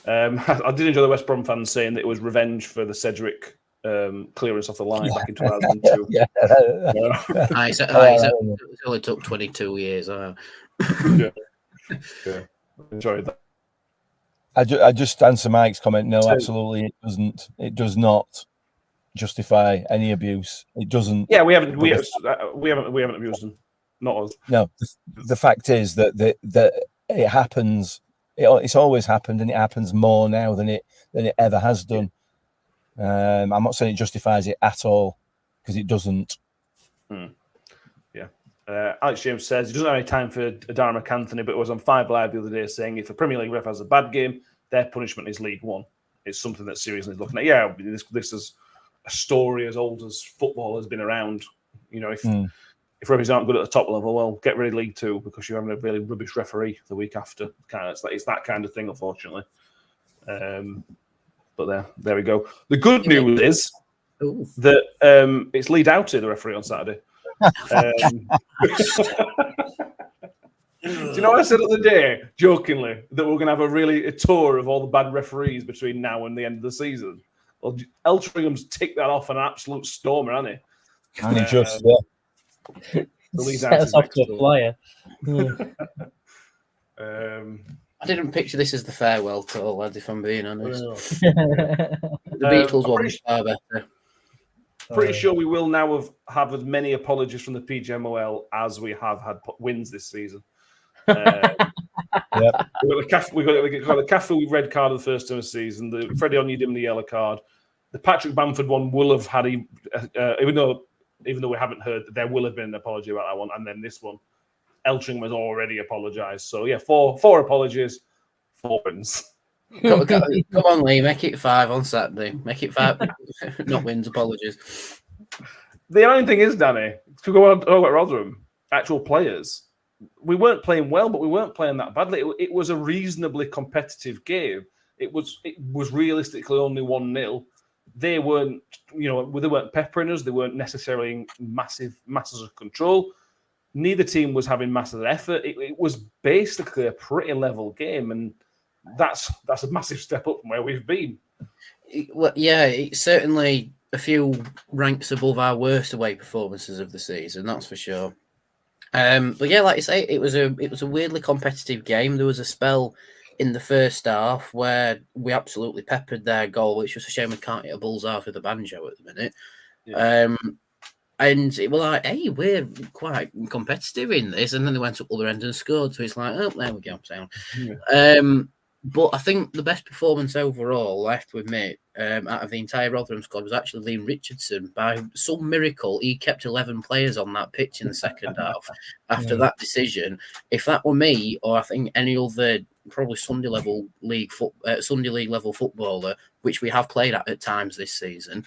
I did enjoy the West Brom fans saying that it was revenge for the Cedric clearance off the line back in 2002. It only took 22 years. Enjoyed that. I just answer Mike's comment. No, absolutely, it doesn't. It does not justify any abuse. It doesn't. Yeah, we haven't abused them. Not us. No, the fact is that it happens. It's always happened, and it happens more now than it ever has done. I'm not saying it justifies it at all, because it doesn't. Alex James says he doesn't have any time for Darren McAnthony, but was on 5 Live the other day saying if a Premier League ref has a bad game, their punishment is League One. It's something that seriously is looking at. Yeah, this is a story as old as football has been around. If referees aren't good at the top level, well, get rid of League Two because you're having a really rubbish referee the week after. It's that kind of thing, unfortunately. But there we go. The good news is that it's Lee Doughty, the referee, on Saturday. Do you know what I said the other day, jokingly, that we're going to have a tour of all the bad referees between now and the end of the season? Well, Eltringham's ticked that off an absolute stormer, hasn't he? And he just set us off to a flyer. I didn't picture this as the farewell tour, lads, if I'm being honest. The Beatles one was far better. Pretty sure we will now have as many apologies from the PGMOL as we have had wins this season. We got the Cafu red card of the first time of the season. The Freddie Onyedin the yellow card. The Patrick Bamford one will have had even though we haven't heard, there will have been an apology about that one. And then this one, Eltringham has already apologised. So yeah, four apologies, 4 wins. Come on, Lee, make it 5 on Saturday. Make it 5, not wins, apologies. The only thing is, Danny, to go on about Rotherham, actual players, we weren't playing well, but we weren't playing that badly. It was a reasonably competitive game. It was realistically only 1-0. They weren't peppering us. They weren't necessarily in masses of control. neither team was having massive effort. It was basically a pretty level game, and that's a massive step up from where we've been. Well, yeah, it's certainly a few ranks above our worst away performances of the season, that's for sure. But yeah, like I say, it was a weirdly competitive game. There was a spell in the first half where we absolutely peppered their goal. It's just a shame we can't hit a bullseye with a banjo at the minute. Yeah. And it was like, hey, we're quite competitive in this. And then they went up the other end and scored. So it's like, oh, there we go. Yeah. But I think the best performance overall left with me out of the entire Rotherham squad was actually Liam Richardson. By some miracle, he kept 11 players on that pitch in the second half after that decision. If that were me, or I think any other probably Sunday league level footballer, which we have played at times this season,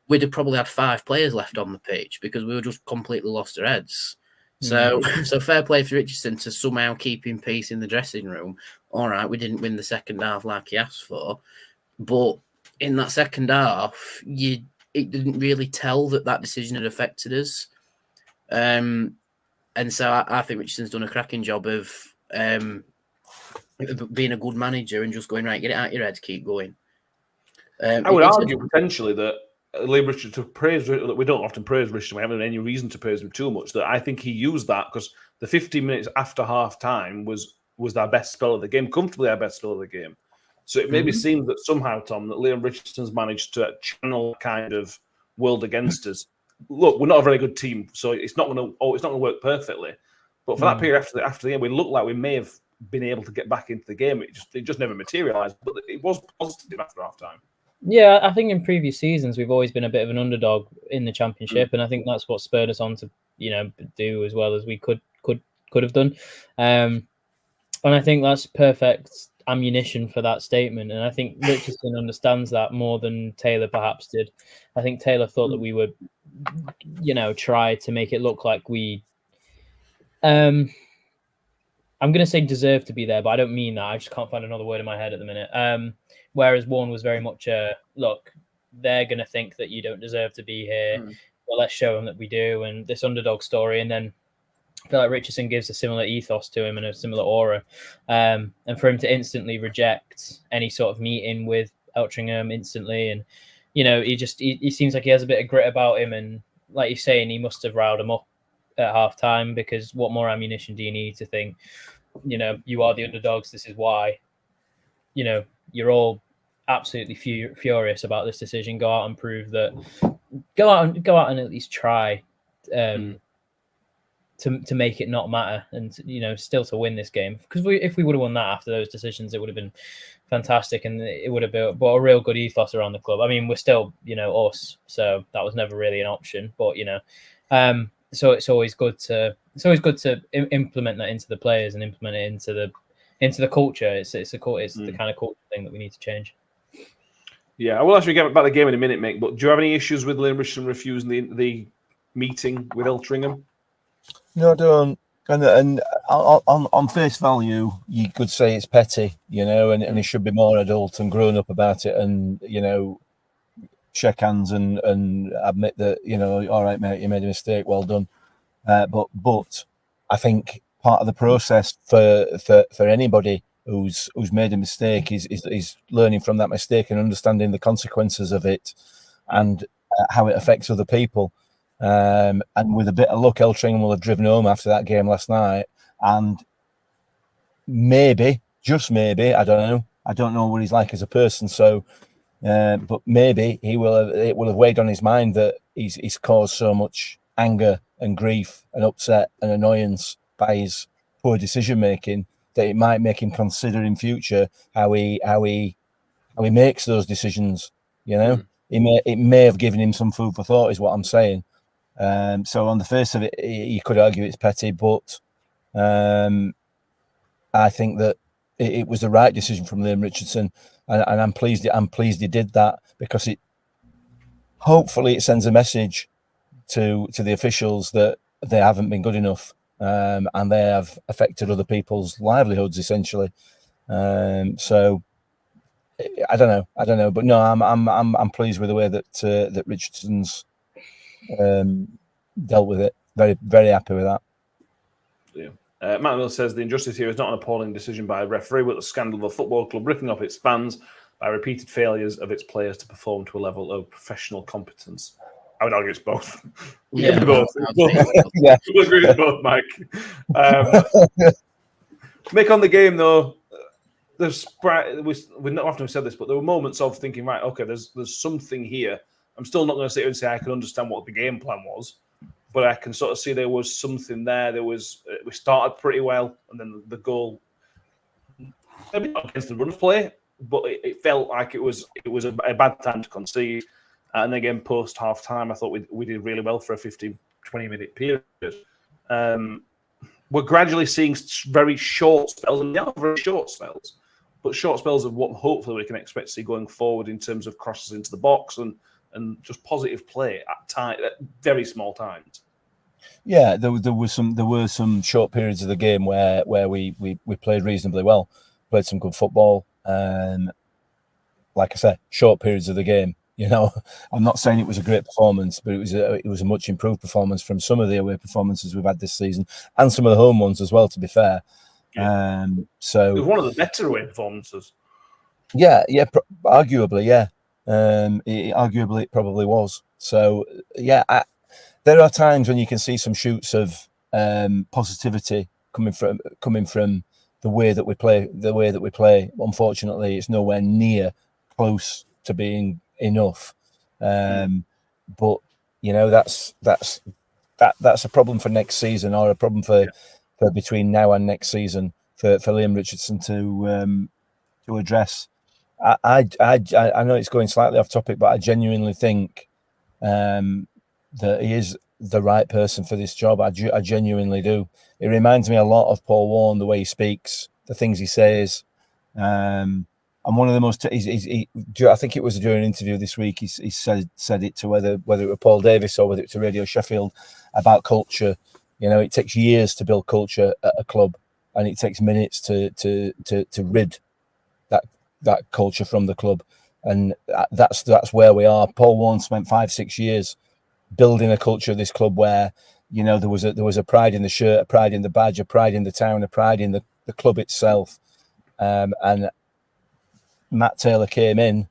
we'd have probably had 5 players left on the pitch because we were just completely lost our heads. So fair play for Richardson to somehow keep in peace in the dressing room. All right, we didn't win the second half like he asked for, but in that second half, it didn't really tell that decision had affected us. And so I think Richardson's done a cracking job of being a good manager and just going, right, get it out of your head, keep going. I would argue potentially that Liam Richardson, to praise, we don't often praise Richardson, we haven't any reason to praise him too much, that I think he used that because the 15 minutes after half time was our best spell of the game, comfortably our best spell of the game. So it maybe seems that somehow, Tom, that Liam Richardson's managed to channel kind of world against us. Look, we're not a very good team, so it's not going to work perfectly. But for that period after the game, we looked like we may have been able to get back into the game. It just never materialised, but it was positive after half time. Yeah, I think in previous seasons we've always been a bit of an underdog in the Championship, and I think that's what spurred us on to do as well as we could have done. And I think that's perfect ammunition for that statement. And I think Richardson understands that more than Taylor perhaps did. I think Taylor thought that we would, try to make it look like we, I'm going to say deserve to be there, but I don't mean that. I just can't find another word in my head at the minute. Whereas Warren was very much look, they're going to think that you don't deserve to be here. Well, let's show them that we do. And this underdog story. And then I feel like Richardson gives a similar ethos to him and a similar aura. And for him to instantly reject any sort of meeting with Eltringham instantly. And, he seems like he has a bit of grit about him. And like you're saying, he must have riled him up at half time, because what more ammunition do you need to think, you are the underdogs, this is why, you're all absolutely furious about this decision. Go out and prove that, go out and at least try to make it not matter, and still to win this game, because if we would have won that after those decisions, it would have been fantastic, and it would have brought a real good ethos around the club. I mean, we're still us, so that was never really an option, but so it's always good to implement that into the players and implement it into the culture. It's the kind of culture thing that we need to change. Yeah, I will actually get about the game in a minute, mate. But do you have any issues with Liam Richardson refusing the meeting with Eltringham? No, I don't. And on face value, you could say it's petty, and he should be more adult and grown up about it, and shake hands and admit that all right, mate, you made a mistake, well done. But I think part of the process for anybody who's made a mistake is learning from that mistake and understanding the consequences of it and how it affects other people. And with a bit of luck, Eltringham will have driven home after that game last night, and maybe, just maybe, I don't know what he's like as a person, so but maybe it will have weighed on his mind that he's caused so much anger and grief and upset and annoyance by his poor decision making that it might make him consider in future how he makes those decisions. It may have given him some food for thought, is what I'm saying. So on the face of it, you could argue it's petty, but I think that it was the right decision from Liam Richardson, and I'm pleased he did that, because hopefully it sends a message to the officials that they haven't been good enough, and they have affected other people's livelihoods essentially. So I don't know, but no, I'm pleased with the way that Richardson's dealt with it. Very, very happy with that. Yeah. Matt Mill says the injustice here is not an appalling decision by a referee, but the scandal of a football club ripping off its fans by repeated failures of its players to perform to a level of professional competence. I would argue it's both. Yeah, both. Yeah. We'll agree with both, Mike. Mick, on the game though, we've not often said this, but there were moments of thinking, right, okay, there's something here. I'm still not going to sit here and say I can understand what the game plan was, but I can sort of see there was something there. We started pretty well, and then the goal, maybe not against the run of play, but it felt like it was a bad time to concede. And again, post half time, I thought we did really well for a 15-20 minute period. We're gradually seeing very short spells, and they are very short spells, but short spells of what hopefully we can expect to see going forward in terms of crosses into the box and just positive play at very small times. Yeah, there were some short periods of the game where we played reasonably well, played some good football. Like I said, short periods of the game. You know, I'm not saying it was a great performance, but it was a much improved performance from some of the away performances we've had this season, and some of the home ones as well. To be fair, so it was one of the better away performances. Yeah, arguably, yeah. Arguably, it probably was. So, yeah, there are times when you can see some shoots of positivity coming from the way that we play. Unfortunately, it's nowhere near close to being enough. But you know, that's a problem for next season, or a problem for between now and next season for Liam Richardson to address. I know it's going slightly off topic, but I genuinely think that he is the right person for this job. I genuinely do. It reminds me a lot of Paul Warne, the way he speaks, the things he says. And one of the most, I think it was during an interview this week, he said it to whether it were Paul Davis or whether it to Radio Sheffield about culture. You know, it takes years to build culture at a club, and it takes minutes to rid that culture from the club, and that's where we are. Paul Warne spent 5-6 years building a culture of this club where, you know, there was a pride in the shirt, a pride in the badge, a pride in the town, a pride in the club itself, and Matt Taylor came in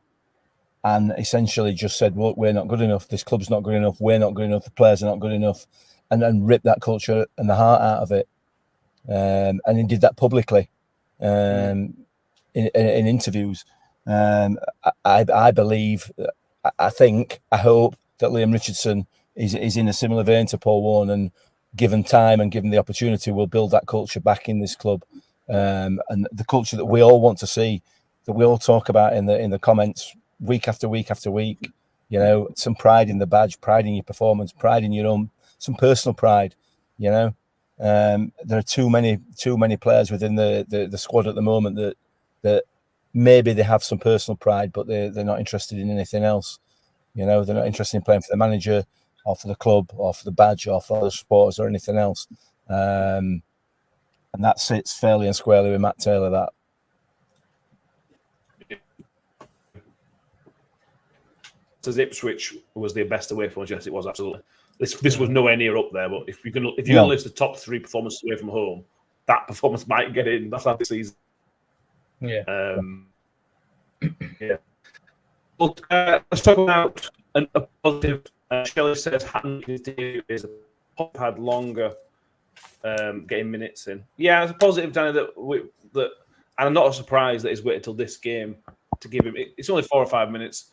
and essentially just said, look, we're not good enough, this club's not good enough, we're not good enough, the players are not good enough, and then ripped that culture and the heart out of it. And he did that publicly in interviews. I believe, I hope that Liam Richardson is in a similar vein to Paul Warne, and given time and given the opportunity, will build that culture back in this club, and the culture that we all want to see, that we all talk about in the comments week after week after week. You know, some pride in the badge, pride in your performance, pride in your own, some personal pride. You know, there are too many players within the squad at the moment that maybe they have some personal pride, but they're not interested in anything else. You know, they're not interested in playing for the manager or for the club or for the badge or for the supporters or anything else. And that sits fairly and squarely with Matt Taylor. That. Says Ipswich was their best away from us. Yes, it was absolutely. This was nowhere near up there. But if you're going to list the top 3 performances away from home, that performance might get in. That's how this season. Yeah. Yeah. But let's talk about a positive. Shelley says Hatton is had longer getting minutes in. Yeah, it's a positive, Danny. And I'm not surprised that he's waited till this game to give him. It's only 4 or 5 minutes.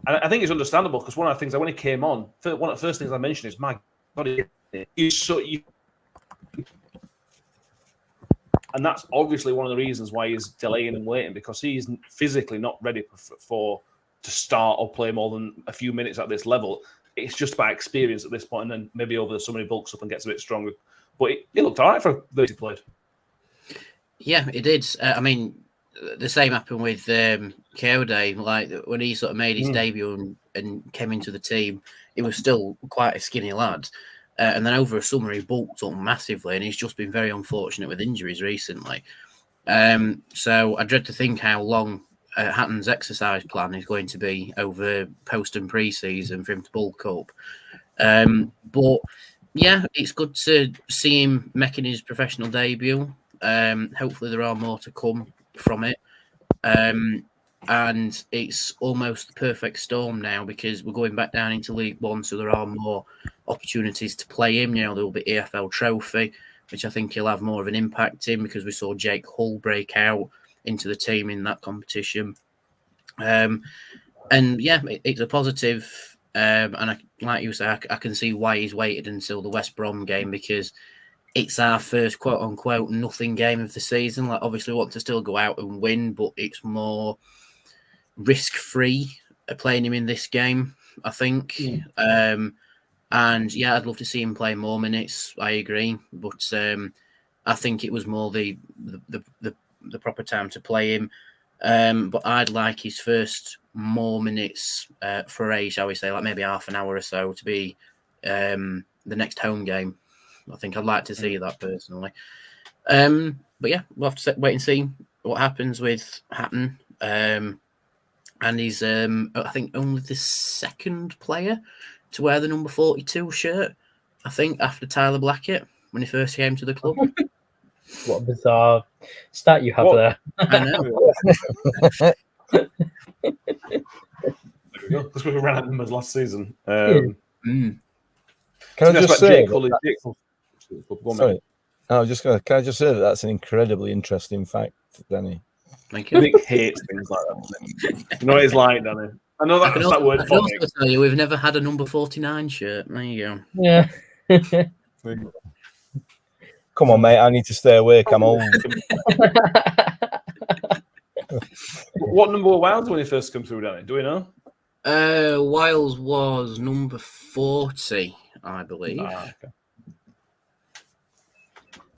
And I think it's understandable, because one of the things that when he came on, one of the first things I mentioned is, my God, he's so. And that's obviously one of the reasons why he's delaying and waiting, because he's physically not ready to start or play more than a few minutes at this level. It's just by experience at this point, and then maybe over the summer he bulks up and gets a bit stronger. But he looked all right for those he played. Yeah, it did. I mean, the same happened with Kode. Like, when he sort of made his debut and came into the team, he was still quite a skinny lad. And then over a summer, he bulked up massively, and he's just been very unfortunate with injuries recently. So I dread to think how long Hatton's exercise plan is going to be over post and pre-season for him to bulk up. But Yeah, it's good to see him making his professional debut. Hopefully there are more to come from it. And it's almost the perfect storm now because we're going back down into League One, so there are more opportunities to play him. There will be EFL Trophy, which I think he'll have more of an impact in because we saw Jake Hull break out into the team in that competition. And yeah, it's a positive. And like you say, I can see why he's waited until the West Brom game because it's our first quote unquote nothing game of the season. Like, obviously, we want to still go out and win, but it's more risk free playing him in this game, I think. And yeah, I'd love to see him play more minutes. I agree, but I think it was more the proper time to play him. But I'd like his first more minutes for a, shall we say, like maybe half an hour or so to be the next home game. I think I'd like to see that personally. But yeah, we'll have to wait and see what happens with Hatton. And he's, I think, only the second player to wear the number 42 shirt, I think, after Tyler Blackett when he first came to the club. What a bizarre stat you have there. I know. There we go. That's what we ran out of numbers last season. Can I just say? Sorry, can I just say that that's an incredibly interesting fact, Danny? Thank you. Nick hates things like that. You know what it's like, Danny. I know that's that word. I can also tell you we've never had a number 49 shirt. There you go. Yeah. Come on, mate. I need to stay awake. I'm old. What number were Wales when he first came through, Danny? Do we know? Wiles was number 40, I believe. Okay.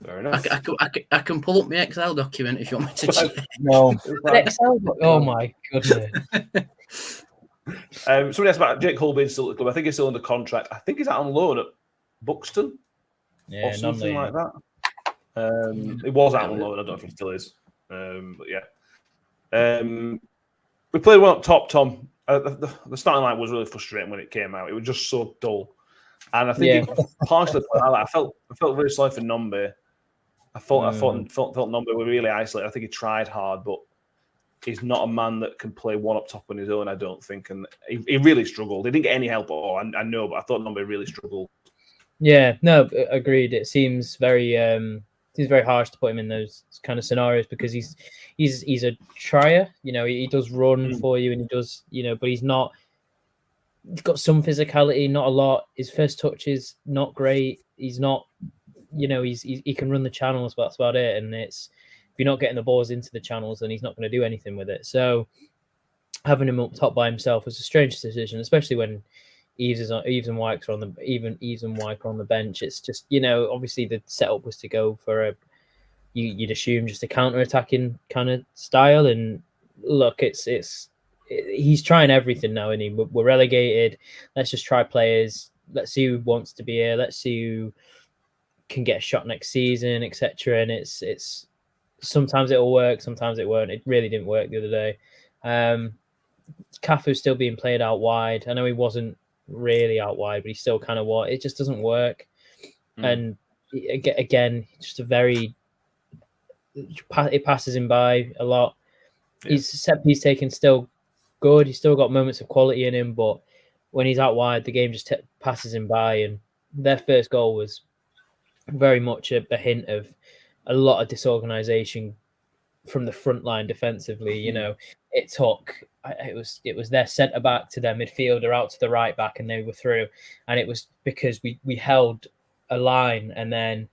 Fair enough. I can pull up my Excel document if you want me to check. No. Excel. Oh my goodness. Somebody asked about Jake Hull being still at the club. I think he's still under contract. I think he's out on loan at Buxton or something like that. It was out on loan. I don't know if he still is. But yeah. We played well up top, Tom. The starting line was really frustrating when it came out. It was just so dull. And I think it partially I felt very sorry for Nombe. I thought Nombe were really isolated. I think he tried hard, but he's not a man that can play one up top on his own, I don't think. And he really struggled. He didn't get any help at all. I know, but I thought Nombe really struggled. Yeah, no, agreed. It seems very harsh to put him in those kind of scenarios because he's a trier. He does run for you and he does, but he's not. He's got some physicality, not a lot. His first touch is not great. He's not, he can run the channels, but that's about it. And it's if you're not getting the balls into the channels, then he's not going to do anything with it. So having him up top by himself was a strange decision, especially when Eves and Wyke are on the bench. It's just obviously the setup was to go for you'd assume just a counter-attacking kind of style. And look, he's trying everything now, and we're relegated. Let's just try players. Let's see who wants to be here. Let's see who can get a shot next season, etc. And it's sometimes it'll work, sometimes it won't. It really didn't work the other day. Cafu's still being played out wide. I know he wasn't really out wide, but he still kind of was. It just doesn't work. And again, just it passes him by a lot. His set piece taking still good. He's still got moments of quality in him, but when he's out wide, the game just passes him by. And their first goal was very much a hint of a lot of disorganization from the front line defensively. It took it was their centre back to their midfielder out to the right back, and they were through. And it was because we held a line, and then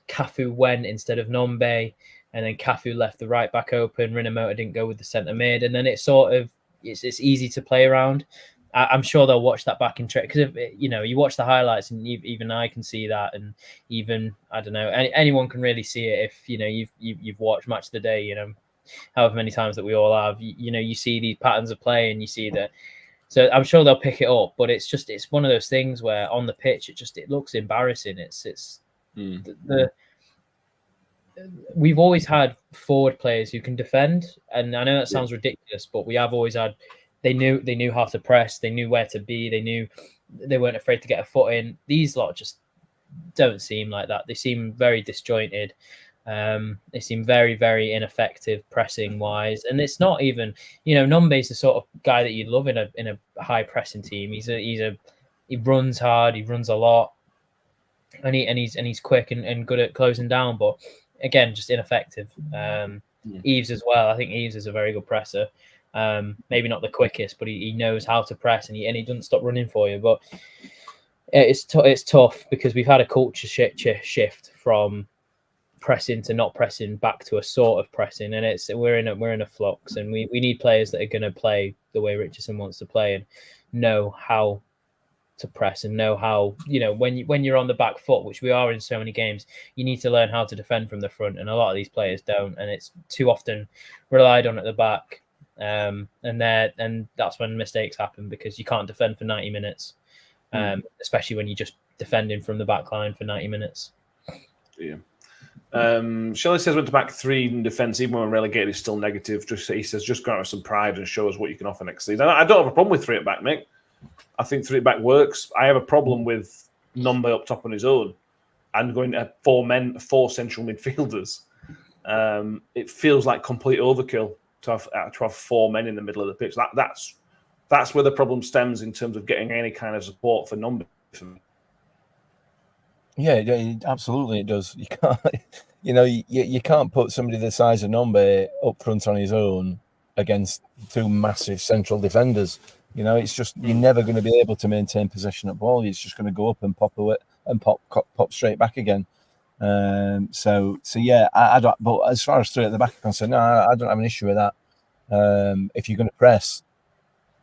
Cafu went instead of Nombe. And then Cafu left the right back open. Rinomota didn't go with the centre mid, and then it's easy to play around. I'm sure they'll watch that back in track because you watch the highlights, and even I can see that, and even I don't know anyone can really see it if you've watched Match of the Day. However many times that we all have, you see these patterns of play, and you see that. So I'm sure they'll pick it up, but it's one of those things where on the pitch it looks embarrassing. We've always had forward players who can defend, and I know that sounds ridiculous, but we have always had. They knew how to press. They knew where to be. They knew they weren't afraid to get a foot in. These lot just don't seem like that. They seem very disjointed. They seem very, very ineffective pressing wise, and it's not even, Nombe's the sort of guy that you love in a high pressing team. He runs hard, he runs a lot, and he's quick and good at closing down, but again, just ineffective. Eves as well. I think Eves is a very good presser. Maybe not the quickest, but he knows how to press, and he doesn't stop running for you. But it's tough because we've had a culture shift from pressing to not pressing back to a sort of pressing, and we're in a flux, and we need players that are going to play the way Richardson wants to play and know how to press and know how, when you're on the back foot, which we are in so many games, you need to learn how to defend from the front, and a lot of these players don't, and it's too often relied on at the back, and that's when mistakes happen because you can't defend for 90 minutes, especially when you're just defending from the back line for 90 minutes. Yeah. Shelley says went to back three in defence, even when relegated, is still negative. He says just go out with some pride and show us what you can offer next season. I don't have a problem with three at back, Mick. I think three at back works. I have a problem with Nombe up top on his own and going to four central midfielders. It feels like complete overkill to have four men in the middle of the pitch. That's where the problem stems in terms of getting any kind of support for Nombe. Yeah, absolutely, it does. You can't, you can't put somebody the size of Nombe up front on his own against two massive central defenders. It's just you're never going to be able to maintain possession of ball. It's just going to go up and pop away and pop straight back again. So yeah, I don't. But as far as three at the back are concerned, no, I don't have an issue with that. If you're going to press,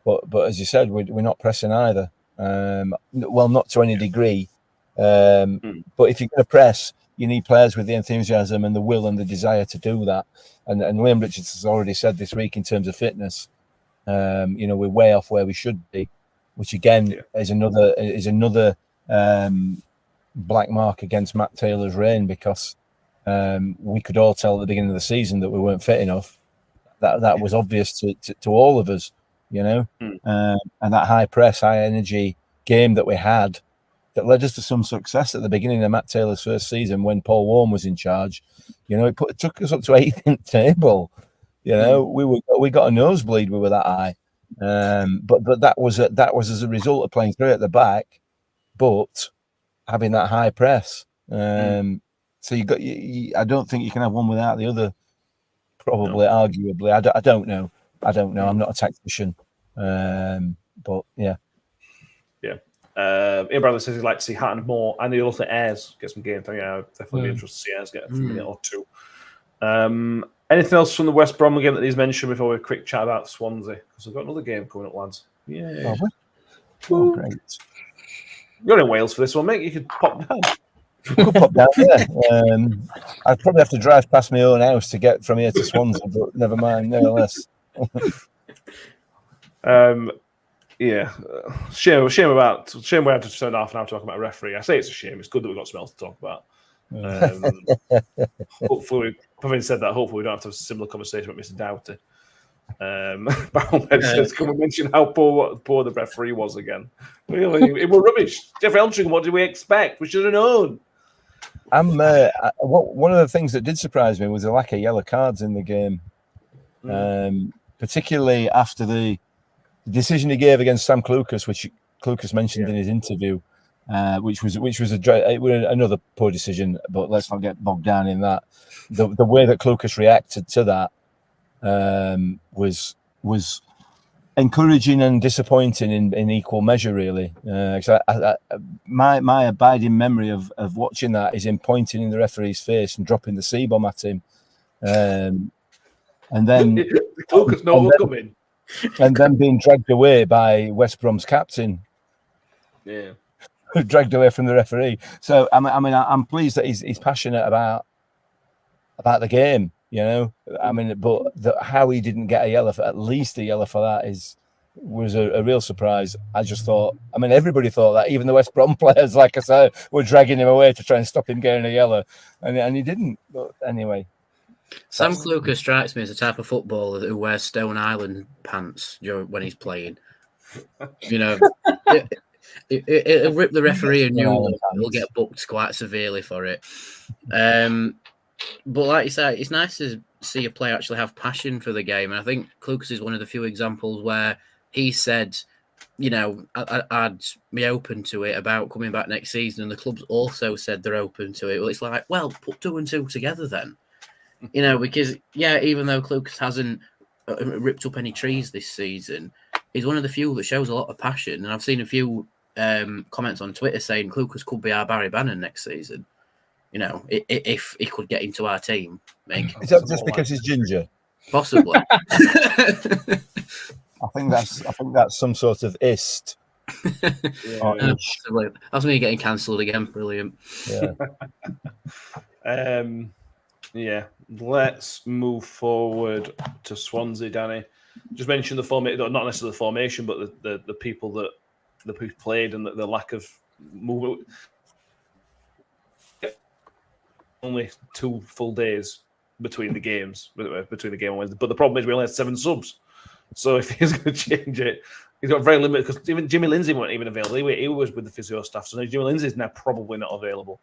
but as you said, we're not pressing either. Well, not to any degree. But if you're going to press, you need players with the enthusiasm and the will and the desire to do that. And Liam Richards has already said this week in terms of fitness, we're way off where we should be, which again is another black mark against Matt Taylor's reign, because we could all tell at the beginning of the season that we weren't fit enough. That was obvious to all of us, and that high press, high energy game that we had, that led us to some success at the beginning of Matt Taylor's first season when Paul Warren was in charge. It took us up to 8th in the table. We got a nosebleed. We were that high, but that was as a result of playing three at the back, but having that high press. So I don't think you can have one without the other. Probably, arguably, I don't know. I'm not a tactician, but yeah. Ian Bradley says he'd like to see Hatton more, and he'll also Ayres get some game time. Yeah, I'd definitely be interested to see Ayres get a minute or two. Anything else from the West Brom game that he's mentioned before we have a quick chat about Swansea? Because we've got another game coming up, lads. Yeah. Oh, great. You're in Wales for this one, mate. You could pop down. Could pop down, yeah. I'd probably have to drive past my own house to get from here to Swansea, but never mind, nevertheless. Yeah, shame we had to spend half an hour talking about a referee. I say it's a shame. It's good that we've got something else to talk about. Hopefully, having said that, hopefully we don't have to have a similar conversation about Mr. Doughty. Can we mention how poor the referee was again? Really, it was rubbish. Geoff Eltringham, what did we expect? We should have known. One of the things that did surprise me was the lack of yellow cards in the game, particularly after the decision he gave against Sam Clucas, which Clucas mentioned in his interview, which was another poor decision. But let's not get bogged down in that. The way that Clucas reacted to that was encouraging and disappointing in equal measure, really. My abiding memory of watching that is him pointing in the referee's face and dropping the C-bomb at him, and then Clucas coming. And then being dragged away by West Brom's captain. Yeah. Dragged away from the referee. So I'm pleased that he's passionate about the game, but how he didn't get at least a yellow for that was a real surprise. I just thought, everybody thought that, even the West Brom players, like I said, were dragging him away to try and stop him getting a yellow, and he didn't. But anyway. Sam Clucas strikes me as the type of footballer who wears Stone Island pants when he's playing. It'll rip the referee a new Yeah, one. He'll get booked quite severely for it. But like you say, it's nice to see a player actually have passion for the game. And I think Klukas is one of the few examples where he said, you know, I'd be open to it about coming back next season. And the clubs also said they're open to it. Well, it's like, well, put 2 and 2 together then. You know, because, yeah, even though Klukas hasn't ripped up any trees this season, he's one of the few that shows a lot of passion. And I've seen a few comments on Twitter saying Klukas could be our Barry Bannon next season. You know, if he could get into our team, Is that just because he's ginger? Possibly. I think that's some sort of ist. Possibly. That's me getting cancelled again. Brilliant. Yeah. Yeah. Let's move forward to Swansea, Danny. Just mention the formation, not necessarily the formation, but the people that played and the lack of movement. Only 2 full days between the games, between the game and Wednesday. But the problem is we only had 7 subs. So if he's going to change it, he's got very limited, because even Jimmy Lindsay wasn't even available. He was with the physio staff. So Jimmy Lindsay is now probably not available.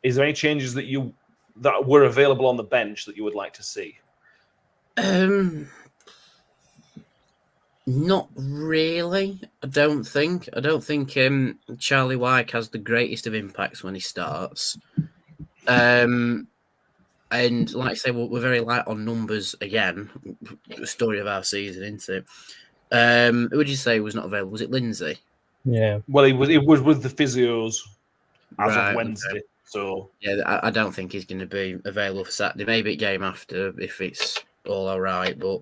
Is there any changes that were available on the bench that you would like to see? Not really. I don't think Charlie Wyke has the greatest of impacts when he starts. And like I say, we're very light on numbers again. The story of our season, isn't it? Who would you say was not available? Was it Lindsay? Yeah. Well, he was with the physios as Right, of Wednesday. okay. So yeah, I don't think he's going to be available for Saturday. Maybe game after if it's all right. But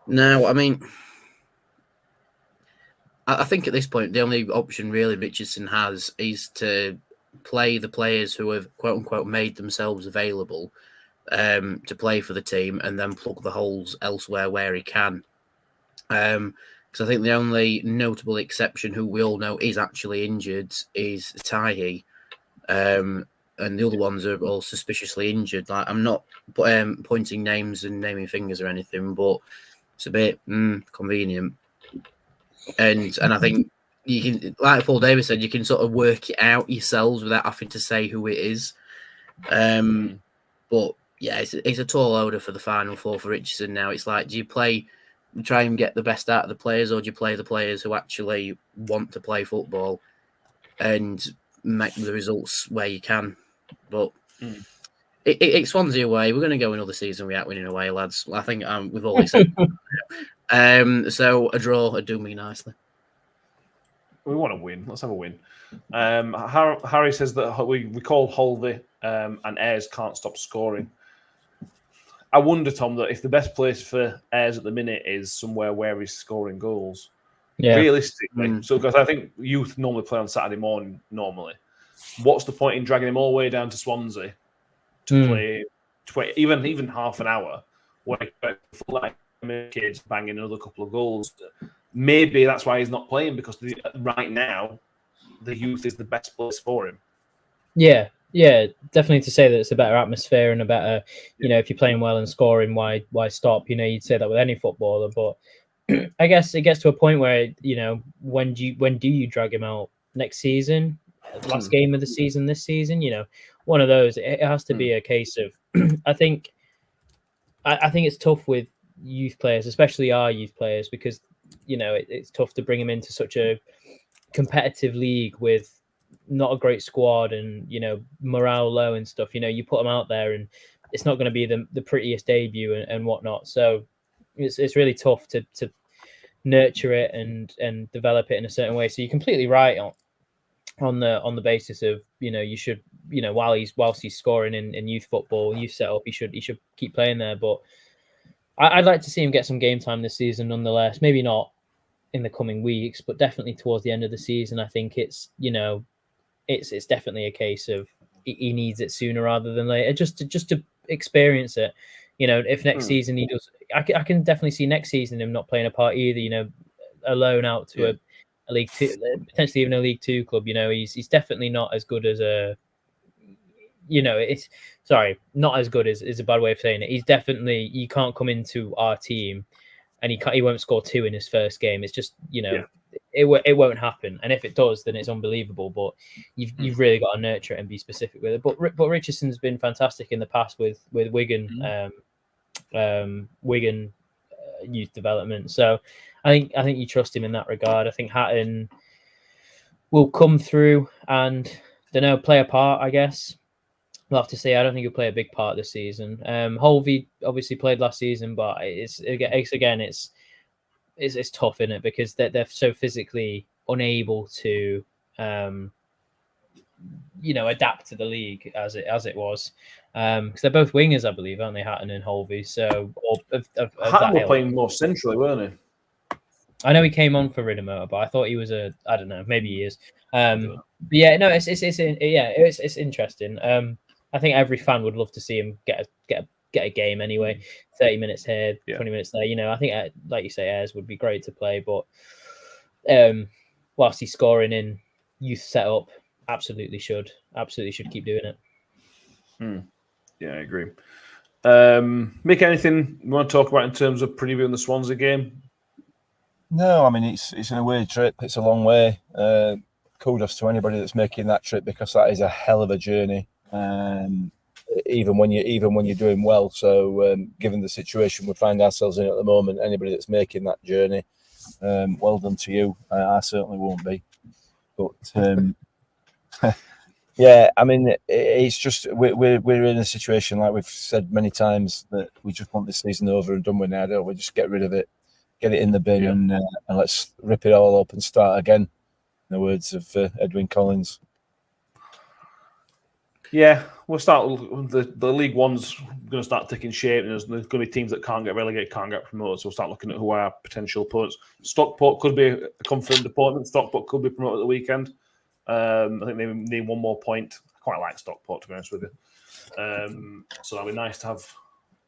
no, I mean, I think at this point the only option really Richardson has is to play the players who have quote unquote made themselves available to play for the team, and then plug the holes elsewhere where he can. Because I think the only notable exception who we all know is actually injured is Tahi. And the other ones are all suspiciously injured. Like, I'm not pointing names and naming fingers or anything, but it's a bit convenient. And I think you can, like Paul Davis said, you can sort of work it out yourselves without having to say who it is. But yeah, it's a tall order for the final 4 for Richardson now. It's like, do you try and get the best out of the players, or do you play the players who actually want to play football and make the results where you can? But it's Swansea away. We're going to go another season without winning away, lads. I think we've always said. So a draw would do me nicely. we want to win. Let's have a win. Harry says that we call Holvey and Ayres can't stop scoring. I wonder, Tom, that if the best place for Ayres at the minute is somewhere where he's scoring goals, realistically, so because I think youth normally play on Saturday morning normally, what's the point in dragging him all the way down to Swansea to play even half an hour when like kids banging another couple of goals? Maybe that's why he's not playing, because right now the youth is the best place for him. Yeah, definitely to say that it's a better atmosphere and a better, if you're playing well and scoring, why stop? You'd say that with any footballer, but I guess it gets to a point where, when do you drag him out next season? Last game of the season, this season, one of those. It has to be a case of, I think it's tough with youth players, especially our youth players, because, it's tough to bring them into such a competitive league with not a great squad and, morale low and stuff. You put them out there and it's not going to be the prettiest debut and whatnot. So it's really tough to nurture it and develop it in a certain way. So you're completely right on the basis of, you should, whilst he's scoring in youth football, youth setup, he should keep playing there. But I'd like to see him get some game time this season nonetheless. Maybe not in the coming weeks, but definitely towards the end of the season. I think it's definitely a case of he needs it sooner rather than later, just to experience it. If next season he does, I can definitely see next season him not playing a part either. A loan out to a League Two, potentially even a League Two club. He's definitely not as good as not as good is a bad way of saying it. He's definitely, you can't come into our team and he won't score 2 in his first game. It's just, it won't happen. And if it does, then it's unbelievable. But you've really got to nurture it and be specific with it. But Richardson's been fantastic in the past with Wigan, Wigan youth development. So I think you trust him in that regard. I think Hatton will come through and play a part, I guess. We'll have to see. I don't think he'll play a big part this season. Holvey obviously played last season, but it's tough, isn't it? Because they're so physically unable to, adapt to the league as it was. Because they're both wingers, I believe, aren't they, Hatton and Holvey? So Hatton were playing more centrally, weren't he? I know he came on for Riddermotor, but I thought he was I don't know, maybe he is. But yeah, no, it's interesting. I think every fan would love to see him get a game anyway. 30 minutes here, 20 minutes there. I think, like you say, Ayres would be great to play, but whilst he's scoring in youth setup, absolutely should keep doing it. Yeah, I agree. Mick, anything you want to talk about in terms of previewing the Swansea game? No, I mean it's an away trip. It's a long way. Kudos to anybody that's making that trip, because that is a hell of a journey. Even when you're doing well. So given the situation we find ourselves in at the moment, anybody that's making that journey, well done to you. I certainly won't be. But yeah, I mean, it's just we're in a situation, like we've said many times, that we just want this season over and done with now. Don't we? Just get rid of it, get it in the bin, and let's rip it all up and start again. In the words of Edwin Collins. Yeah, we'll start. The League One's going to start taking shape, and there's going to be teams that can't get relegated, can't get promoted. So we'll start looking at who are potential opponents. Stockport could be a confirmed opponent. Stockport could be promoted at the weekend. I think they need one more point. I quite like Stockport, to be honest with you. So that'd be nice to have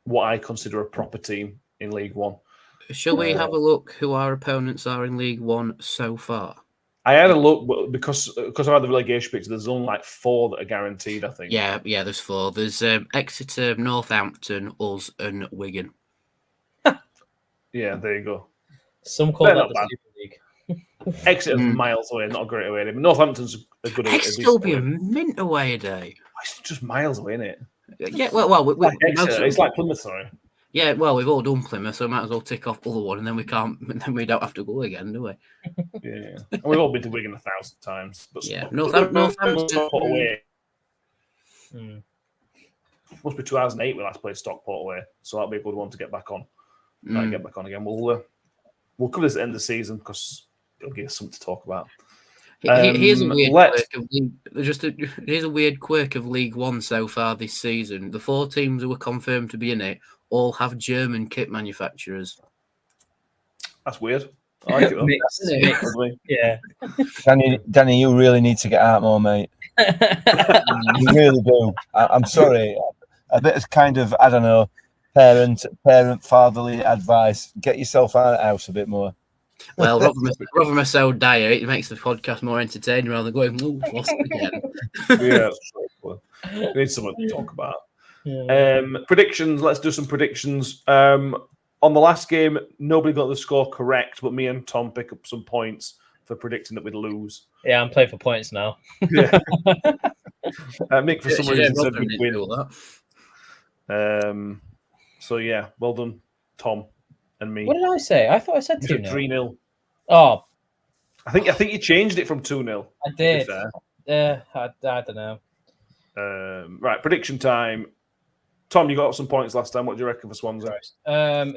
what I consider a proper team in League One. Shall we have a look who our opponents are in League One so far? I had a look, because I had the relegation picture. There's only like 4 that are guaranteed, I think. Yeah, there's 4. There's Exeter, Northampton, us, and Wigan. Yeah, there you go. Some call that the Super League. Exeter's miles away, not a great away day. But Northampton's a good away. Exeter will be a mint away day. It's just miles away, isn't it? Yeah, well, it's like Plymouth, sorry. Yeah, well, we've all done Plymouth, so we might as well tick off other one, and then we don't have to go again, do we? Yeah, and we've all been to Wigan 1,000 times. But yeah, Northampton away. Must be 2008 we last played Stockport away, so that'll be a good one to get back on. Get back on again. We'll cover this at the end of the season, because it'll give us something to talk about. Here's a weird quirk of League One so far this season. The 4 teams who were confirmed to be in it all have German kit manufacturers. That's weird. I like it. Yeah. Danny, you really need to get out more, mate. You really do. I'm sorry. A bit of kind of, I don't know, parent fatherly advice. Get yourself out of the house a bit more. Well, Rotherham are so dire, it makes the podcast more entertaining rather than going, "Ooh, lost again." Yeah, we need someone to talk about. Yeah. Predictions. Let's do some predictions. On the last game, nobody got the score correct, but me and Tom pick up some points for predicting that we'd lose. Yeah, I'm playing for points now. Yeah. Mick, for some reason, said we'd win. So yeah, well done, Tom and me. What did I say? I thought I said 2-0. 3-0. Oh, I think you changed it from 2-0. I did. I don't know. Right, prediction time. Tom, you got some points last time. What do you reckon for Swansea?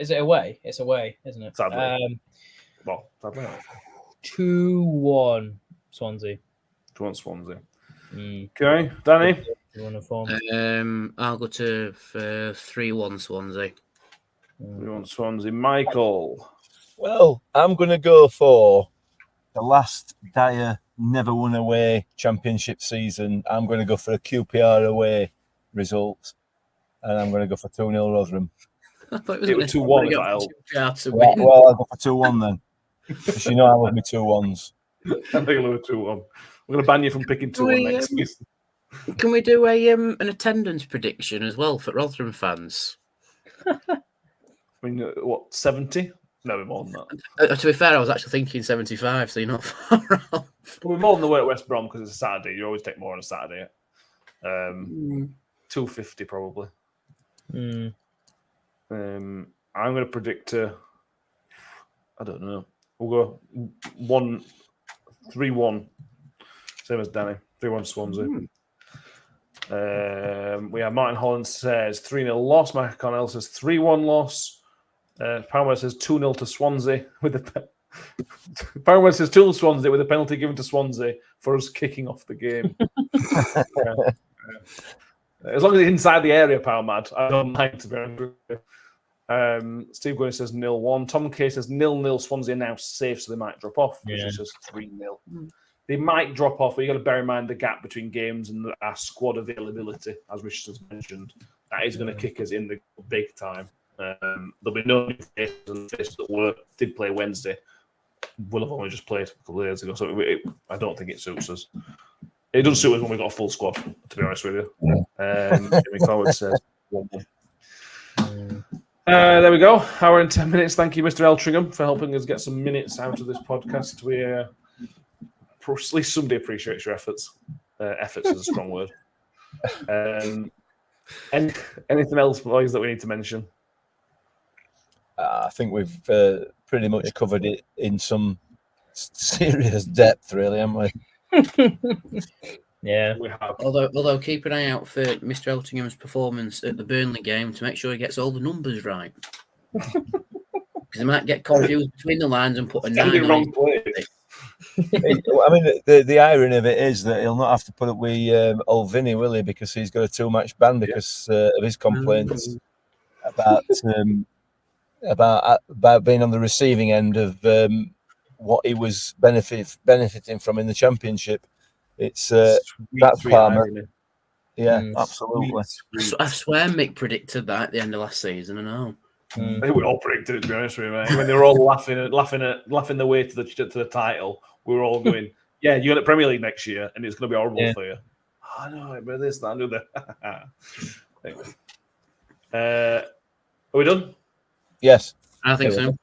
Is it away? It's away, isn't it? Sadly. 2-1 Swansea. 2-1 Swansea. Okay, Danny? I'll go to 3-1 Swansea. 3-1 Swansea. Michael? Well, I'm going to go for the last dire never won away championship season. I'm going to go for a QPR away result. And I'm going to go for 2-0 Rotherham. It was 2-1. Well, I'll go for 2-1 then. Because you know I love me 2-1s. I'm going to go 2-1. We're going to ban you from picking 2-1 next season. Can we do an attendance prediction as well for Rotherham fans? I mean, what, 70? No, more than that. To be fair, I was actually thinking 75, so you're not far off. We're more than the way at West Brom because it's a Saturday. You always take more on a Saturday. 250 probably. I'm going to predict I don't know. We'll go 3-1. Same as Danny. 3-1 Swansea. We have Martin Holland says 3-0 loss. Mike Connell says 3-1 loss. Power says 2-0 to Swansea with the Power says 2-0 Swansea with a penalty given to Swansea for us kicking off the game. As long as it's inside the area, Power Mad, I don't mind, to be honest with you. Steve Gwynn says 0-1. Tom K says 0-0. Swansea now safe, so they might drop off. Which is just 3-0. They might drop off, but you got to bear in mind the gap between games and our squad availability, as Richard has mentioned. That is going to kick us in the big time. There'll be no faces that did play Wednesday. Will have only just played a couple of days ago, so I don't think it suits us. It doesn't suit us when we've got a full squad, to be honest with you. Jimmy Coward says 1-1. There we go. Hour and 10 minutes. Thank you, Mr. Eltringham, for helping us get some minutes out of this podcast. We at least somebody appreciates your efforts. Efforts is a strong word. Anything else, boys, that we need to mention? I think we've pretty much covered it in some serious depth, really, haven't we? Yeah. We have. Although keep an eye out for Mr. Eltringham's performance at the Burnley game to make sure he gets all the numbers right. Because he might get confused between the lines and put a 9 on wrong place. I mean, the irony of it is that he'll not have to put up with old Vinny, will he? Because he's got a too-match ban because of his complaints about being on the receiving end of what he was benefiting from in the Championship. It's that's Palmer. Yeah, absolutely. I swear Mick predicted that at the end of last season. I know. I think we all predicted it, to be honest with you, mate. When they were all laughing the way to the title, we were all going, "Yeah, you're in the Premier League next year, and it's going to be horrible for you." I know, but this, that, and that. Anyway. Are we done? Yes, I think so.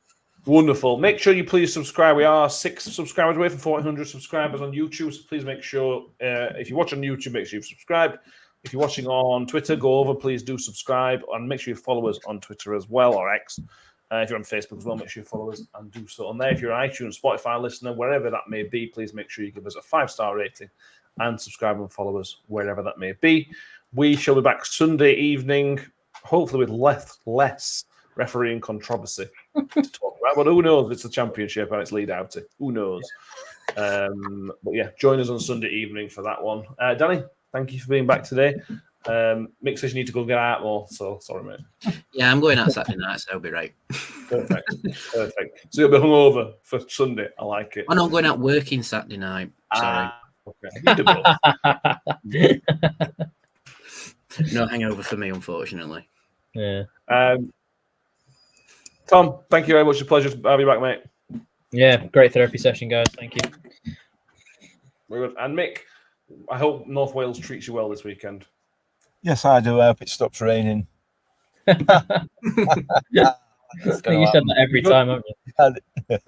Wonderful. Make sure you please subscribe. We are 6 subscribers away from 400 subscribers on YouTube. So please make sure, if you watch on YouTube, make sure you've subscribed. If you're watching on Twitter, go over, please do subscribe. And make sure you follow us on Twitter as well, or X. If you're on Facebook as well, make sure you follow us and do so on there. If you're an iTunes, Spotify listener, wherever that may be, please make sure you give us a 5-star rating and subscribe and follow us wherever that may be. We shall be back Sunday evening, hopefully with less refereeing controversy to talk about. But who knows? It's the Championship and it's lead out to. Who knows? But yeah, join us on Sunday evening for that one. Danny, thank you for being back today. Mick says you need to go get out more, so sorry, mate. Yeah, I'm going out Saturday night, so I'll be right. Perfect. So you'll be hungover for Sunday. I like it. I'm not going out working Saturday night. Sorry. Okay. You do both. No hangover for me, unfortunately. Yeah. Tom, thank you very much. It's a pleasure to have you back, mate. Yeah, great therapy session, guys. Thank you. Very good. And Mick, I hope North Wales treats you well this weekend. Yes, I do. I hope it stops raining. You said that every time, haven't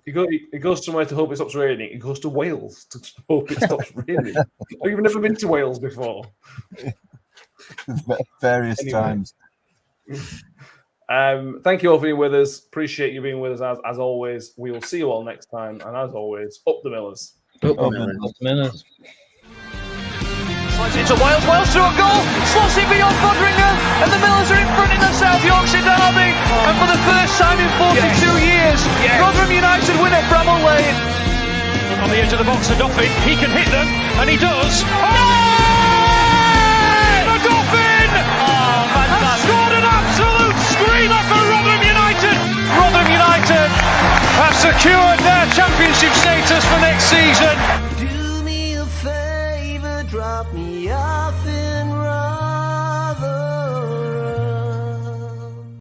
you? He goes somewhere to hope it stops raining. He goes to Wales to hope it stops raining. You've never been to Wales before. Various times. Thank you all for being with us. Appreciate you being with us as always. We will see you all next time. And as always, up the Millers. Up the Millers. Into Wales through a goal, slots it beyond Rotherham, and the Millers are in front in the South Yorkshire derby. And for the first time in 42 years, Rotherham United win at Bramall Lane. On the edge of the box for Doffin, he can hit them, and he does. The Doffin has scored an absolute screamer for Rotherham United. Rotherham United have secured their championship status for next season. Do me a favor, drop me off